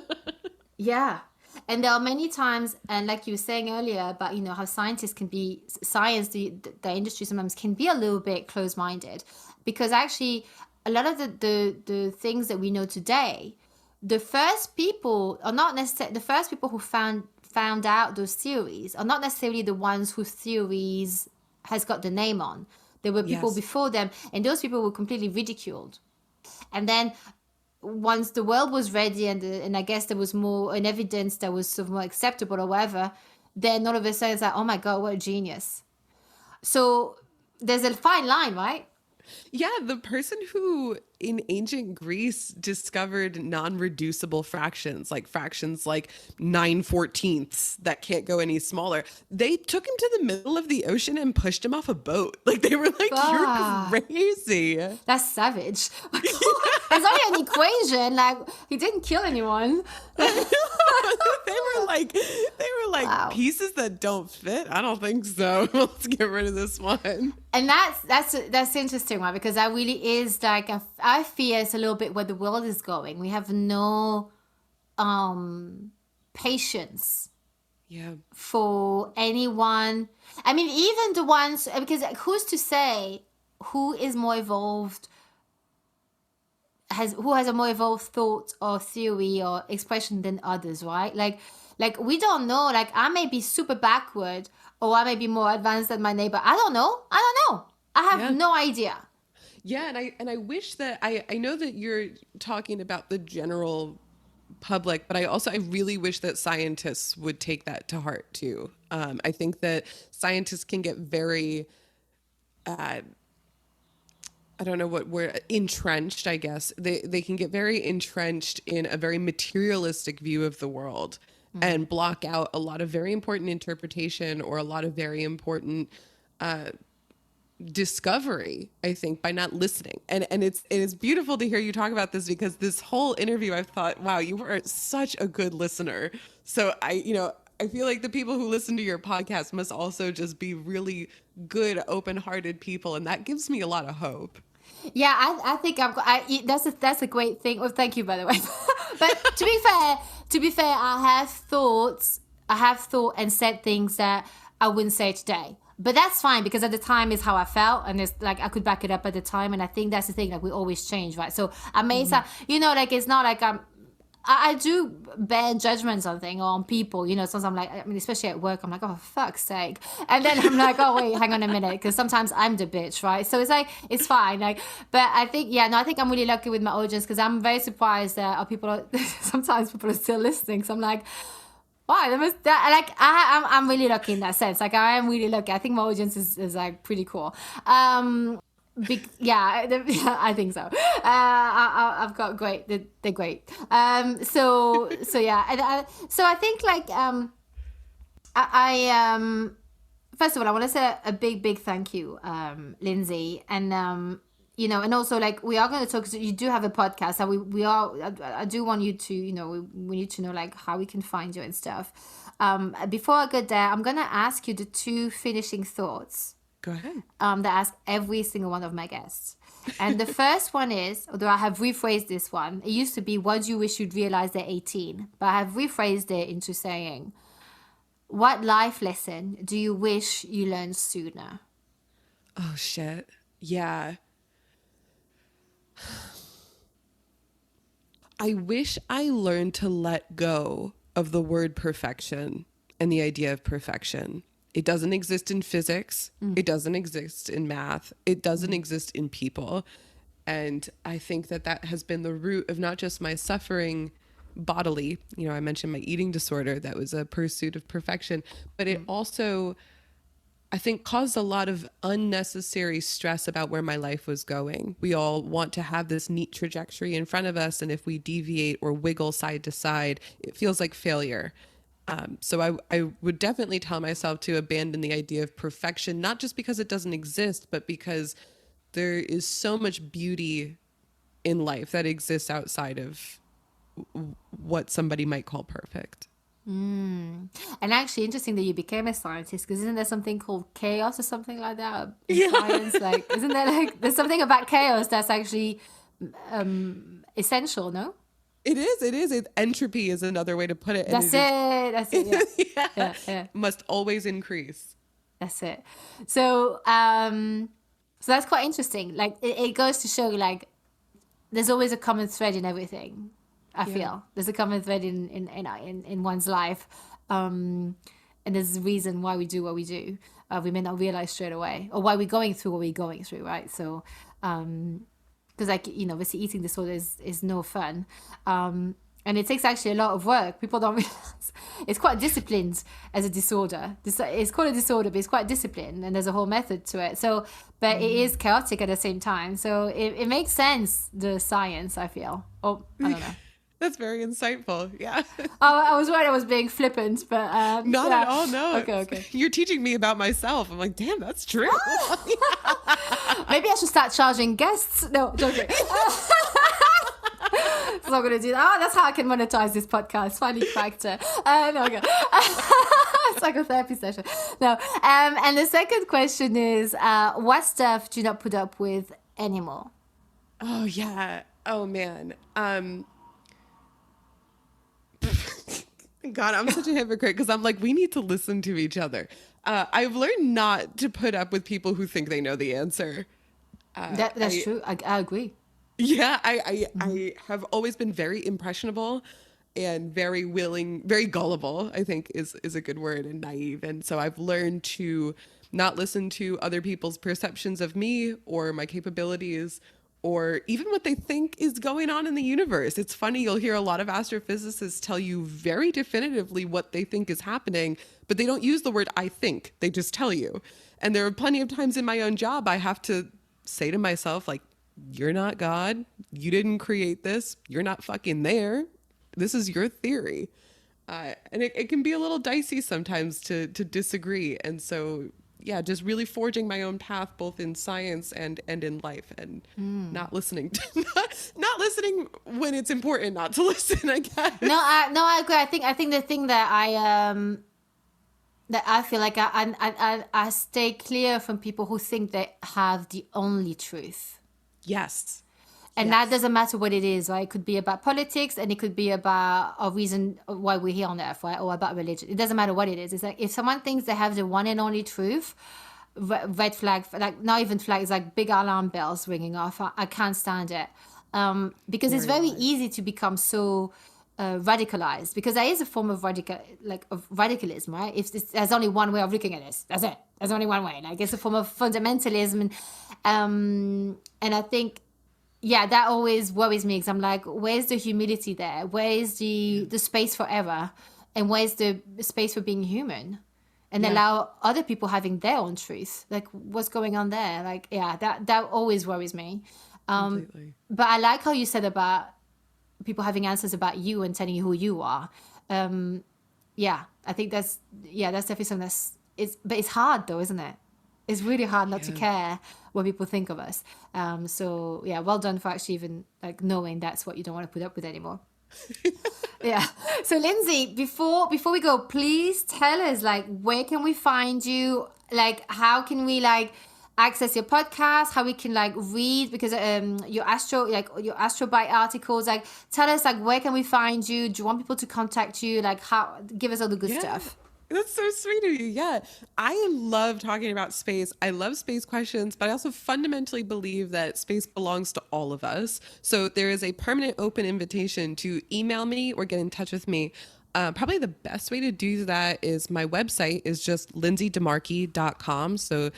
Yeah. And there are many times, and like you were saying earlier about, how scientists can be, science, the industry sometimes can be a little bit closed-minded, because actually a lot of the things that we know today, the first people are not necessarily, the first people who found out those theories are not necessarily the ones whose theories has got the name on. There were people Yes. before them, and those people were completely ridiculed. And then once the world was ready, and I guess there was more an evidence that was sort of more acceptable or whatever, then all of a sudden it's like, oh my God, what a genius. So there's a fine line, right? Yeah, the person who in ancient Greece discovered non-reducible fractions like 9/14 that can't go any smaller. They took him to the middle of the ocean and pushed him off a boat. Like they were like, Ah, "You're crazy." that's savage. There's only an equation. Like, he didn't kill anyone. They were like Wow. pieces that don't fit. I don't think so. Let's get rid of this one. And that's interesting, right? Because that really is like I fear it's a little bit where the world is going. We have no patience Yeah. for anyone. I mean, even the ones, because who's to say who is more evolved, who has a more evolved thought or theory or expression than others, right? Like we don't know. Like, I may be super backward, or I may be more advanced than my neighbor. I don't know. I have Yeah. no idea. Yeah, and I wish that I know that you're talking about the general public, but I really wish that scientists would take that to heart too. I think that scientists can get very I don't know what word, entrenched, I guess. They can get very entrenched in a very materialistic view of the world and block out a lot of very important interpretation or a lot of very important discovery, I think, by not listening. And it is beautiful to hear you talk about this, because this whole interview I've thought, wow, you are such a good listener. So I feel like the people who listen to your podcast must also just be really good, open-hearted people, and that gives me a lot of hope. Yeah, I think that's a great thing. Well, thank you, by the way. But to be fair, I have thought and said things that I wouldn't say today. But that's fine, because at the time is how I felt, and it's like I could back it up at the time. And I think that's the thing, like we always change, right? So I may say, like it's not like I do bad judgments on things or on people, sometimes I'm like, I mean, especially at work, I'm like, oh, for fuck's sake. And then I'm like, oh, wait, hang on a minute. Because sometimes I'm the bitch, right? So it's like, it's fine. Like, but I think, I think I'm really lucky with my audience, because I'm very surprised that sometimes people are still listening. So I'm like, wow, I'm really lucky in that sense. Like, I am really lucky. I think my audience is like pretty cool. I think so. I've got great. They're great. So yeah, so I think like first of all, I want to say a big thank you, Lindsay, and and also like we are going to talk. So you do have a podcast, so we are. I do want you to, we need to know like how we can find you and stuff. Before I go there, I'm gonna ask you the two finishing thoughts. Go ahead. That I ask every single one of my guests. And the first one is, although I have rephrased this one, it used to be, what do you wish you'd realize at 18? But I have rephrased it into saying, what life lesson do you wish you learned sooner? Oh, shit. Yeah. I wish I learned to let go of the word perfection and the idea of perfection. It doesn't exist in physics. It doesn't exist in math. It doesn't exist in people. And I think that has been the root of not just my suffering bodily. I mentioned my eating disorder. That was a pursuit of perfection. But it also, I think, caused a lot of unnecessary stress about where my life was going. We all want to have this neat trajectory in front of us. And if we deviate or wiggle side to side, it feels like failure. So I would definitely tell myself to abandon the idea of perfection, not just because it doesn't exist, but because there is so much beauty in life that exists outside of what somebody might call perfect. And actually, interesting that you became a scientist, because isn't there something called chaos or something like that in science? Like, isn't there like there's something about chaos that's actually essential? No, It is. Entropy is another way to put it. That's it. That's it. Yeah. Yeah. Must always increase. That's it. So, so that's quite interesting. Like, it goes to show, like, there's always a common thread in everything. I feel there's a common thread in one's life, and there's a reason why we do what we do. We may not realize straight away, or why we're going through what we're going through, right? So, because like obviously eating disorder is no fun, and it takes actually a lot of work. People don't realize it's quite disciplined as a disorder. It's called a disorder, but it's quite disciplined, and there's a whole method to it. So, but it is chaotic at the same time. So it makes sense, the science, I feel. Oh, I don't know. That's very insightful. Yeah. I was worried I was being flippant, but not at all. No. Okay. You're teaching me about myself. I'm like, damn, that's true. Maybe I should start charging guests. No, joking. I'm not gonna do that. Oh, that's how I can monetize this podcast. Funny factor. No, okay. It's like a therapy session. No. And the second question is, what stuff do you not put up with anymore? Oh yeah. Oh man. God, I'm such a hypocrite because I'm like, we need to listen to each other. I've learned not to put up with people who think they know the answer. That's true. I agree. Yeah, I have always been very impressionable and very willing, very gullible, I think is a good word, and naive. And so I've learned to not listen to other people's perceptions of me or my capabilities or even what they think is going on in the universe. It's funny, you'll hear a lot of astrophysicists tell you very definitively what they think is happening, but they don't use the word I think. They just tell you. And there are plenty of times in my own job I have to say to myself, like, you're not God. You didn't create this. You're not fucking there. This is your theory. And it can be a little dicey sometimes to disagree. And so, yeah, just really forging my own path, both in science and in life, and not listening not listening when it's important not to listen, I guess. No, I agree. I think the thing that I feel like I stay clear from people who think they have the only truth. Yes. And that doesn't matter what it is, right? It could be about politics, and it could be about a reason why we're here on Earth, right? Or about religion. It doesn't matter what it is. It's like, if someone thinks they have the one and only truth, red flag, like not even flags, like big alarm bells ringing off. I can't stand it. Because it's very easy to become so radicalized, because there is a form of radicalism, right? If there's only one way of looking at this, that's it. There's only one way. Like, it's a form of fundamentalism, and I think, yeah, that always worries me, because I'm like, where's the humility there? Where is the space for error, and where's the space for being human, and allow other people having their own truth? Like, what's going on there? Like, yeah, that always worries me. Completely. But I like how you said about people having answers about you and telling you who you are. Yeah, I think that's definitely something but it's hard though, isn't it? It's really hard not to care what people think of us. So yeah, well done for actually even like knowing that's what you don't want to put up with anymore. Yeah. So Lindsay, before we go, please tell us, like, where can we find you? Like, how can we like access your podcast? How we can like read, because your Astrobite articles. Like, tell us, like, where can we find you? Do you want people to contact you? Like, how? Give us all the good stuff. That's so sweet of you. Yeah. I love talking about space. I love space questions, but I also fundamentally believe that space belongs to all of us. So there is a permanent open invitation to email me or get in touch with me. Probably the best way to do that is my website is just lindsaydemarchi.com. So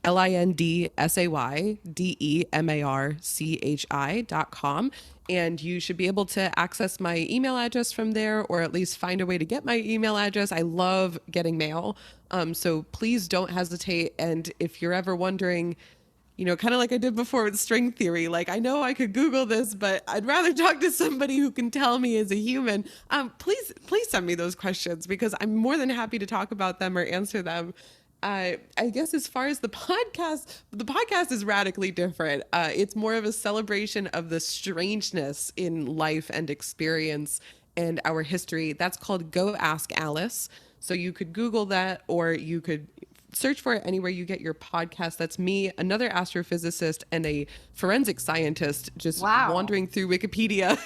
LindsayDemarchi.com. And you should be able to access my email address from there, or at least find a way to get my email address. I love getting mail. So please don't hesitate. And if you're ever wondering, kind of like I did before with string theory. Like, I know I could Google this, but I'd rather talk to somebody who can tell me as a human. Please send me those questions, because I'm more than happy to talk about them or answer them. I guess as far as the podcast is radically different. It's more of a celebration of the strangeness in life and experience and our history. That's called Go Ask Alice. So you could Google that, or you could search for it anywhere you get your podcast. That's me, another astrophysicist, and a forensic scientist just wandering through Wikipedia.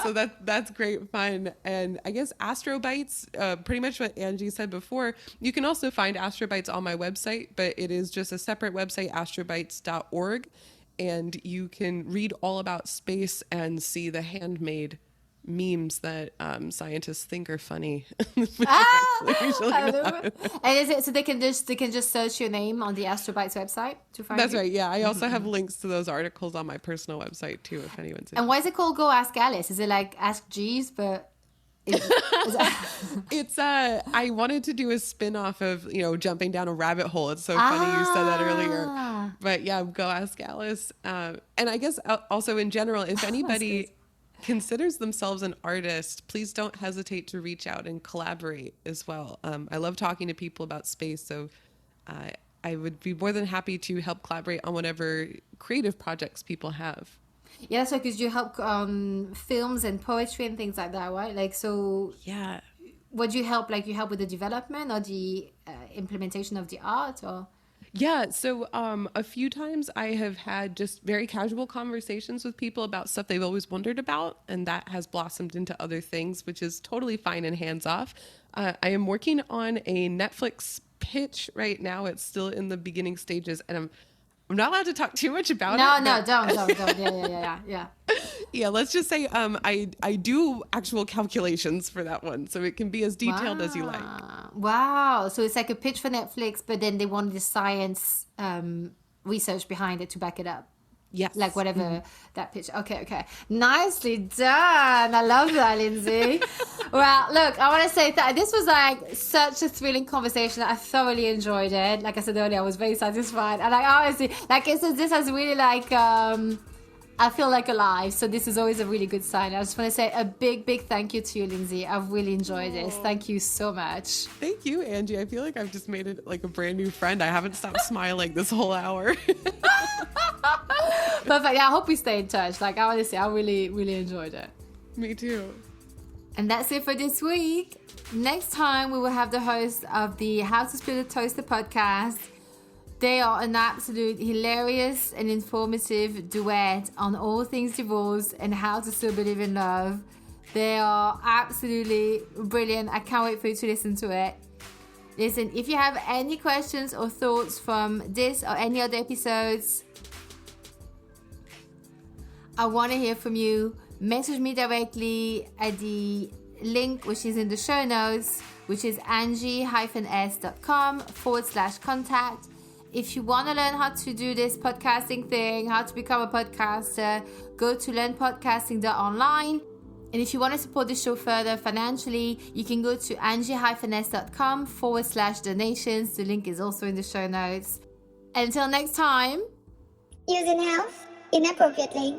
So that's great fun. And I guess Astrobites, pretty much what Angie said before. You can also find Astrobites on my website, but it is just a separate website, astrobites.org. And you can read all about space and see the handmade memes that scientists think are funny. And is it so they can just search your name on the Astrobites website to find That's you? right. Yeah, I also have links to those articles on my personal website too, if anyone's interested. And why is it called Go Ask Alice? Is it like Ask Jeeves, but it's I wanted to do a spin-off of jumping down a rabbit hole. It's so funny you said that earlier, but yeah, Go Ask Alice. And I guess also in general, if anybody considers themselves an artist, please don't hesitate to reach out and collaborate as well. I love talking to people about space, so I would be more than happy to help collaborate on whatever creative projects people have. Yeah, so because you help films and poetry and things like that, right? Like, so yeah. Would you help? Like, you help with the development or the implementation of the art, or? Yeah, so a few times I have had just very casual conversations with people about stuff they've always wondered about, and that has blossomed into other things, which is totally fine and hands-off. I am working on a Netflix pitch right now. It's still in the beginning stages, and I'm not allowed to talk too much about it. No, don't. Yeah. Yeah, let's just say I do actual calculations for that one, so it can be as detailed as you like. Wow. So it's like a pitch for Netflix, but then they want the science research behind it to back it up. Yes. Like whatever that pitch. Okay. Nicely done. I love that, Lindsay. Well, look, I want to say that this was like such a thrilling conversation. I thoroughly enjoyed it. Like I said earlier, I was very satisfied. And like honestly, like this has really like I feel like alive. So this is always a really good sign. I just want to say a big thank you to you, Lindsay. I've really enjoyed this. Thank you so much. Thank you, Angie. I feel like I've just made it like a brand new friend. I haven't stopped smiling this whole hour. Perfect. Yeah, I hope we stay in touch. Like, honestly, I really enjoyed it. Me too. And that's it for this week. Next time, we will have the host of the How to Split a Toaster podcast. They are an absolute hilarious and informative duet on all things divorce and how to still believe in love. They are absolutely brilliant. I can't wait for you to listen to it. Listen, if you have any questions or thoughts from this or any other episodes, I want to hear from you. Message me directly at the link which is in the show notes, which is angie-s.com/contact. If you want to learn how to do this podcasting thing, how to become a podcaster, go to learnpodcasting.online. And if you want to support the show further financially, you can go to angie-s.com/donations. The link is also in the show notes. Until next time. Using health inappropriately.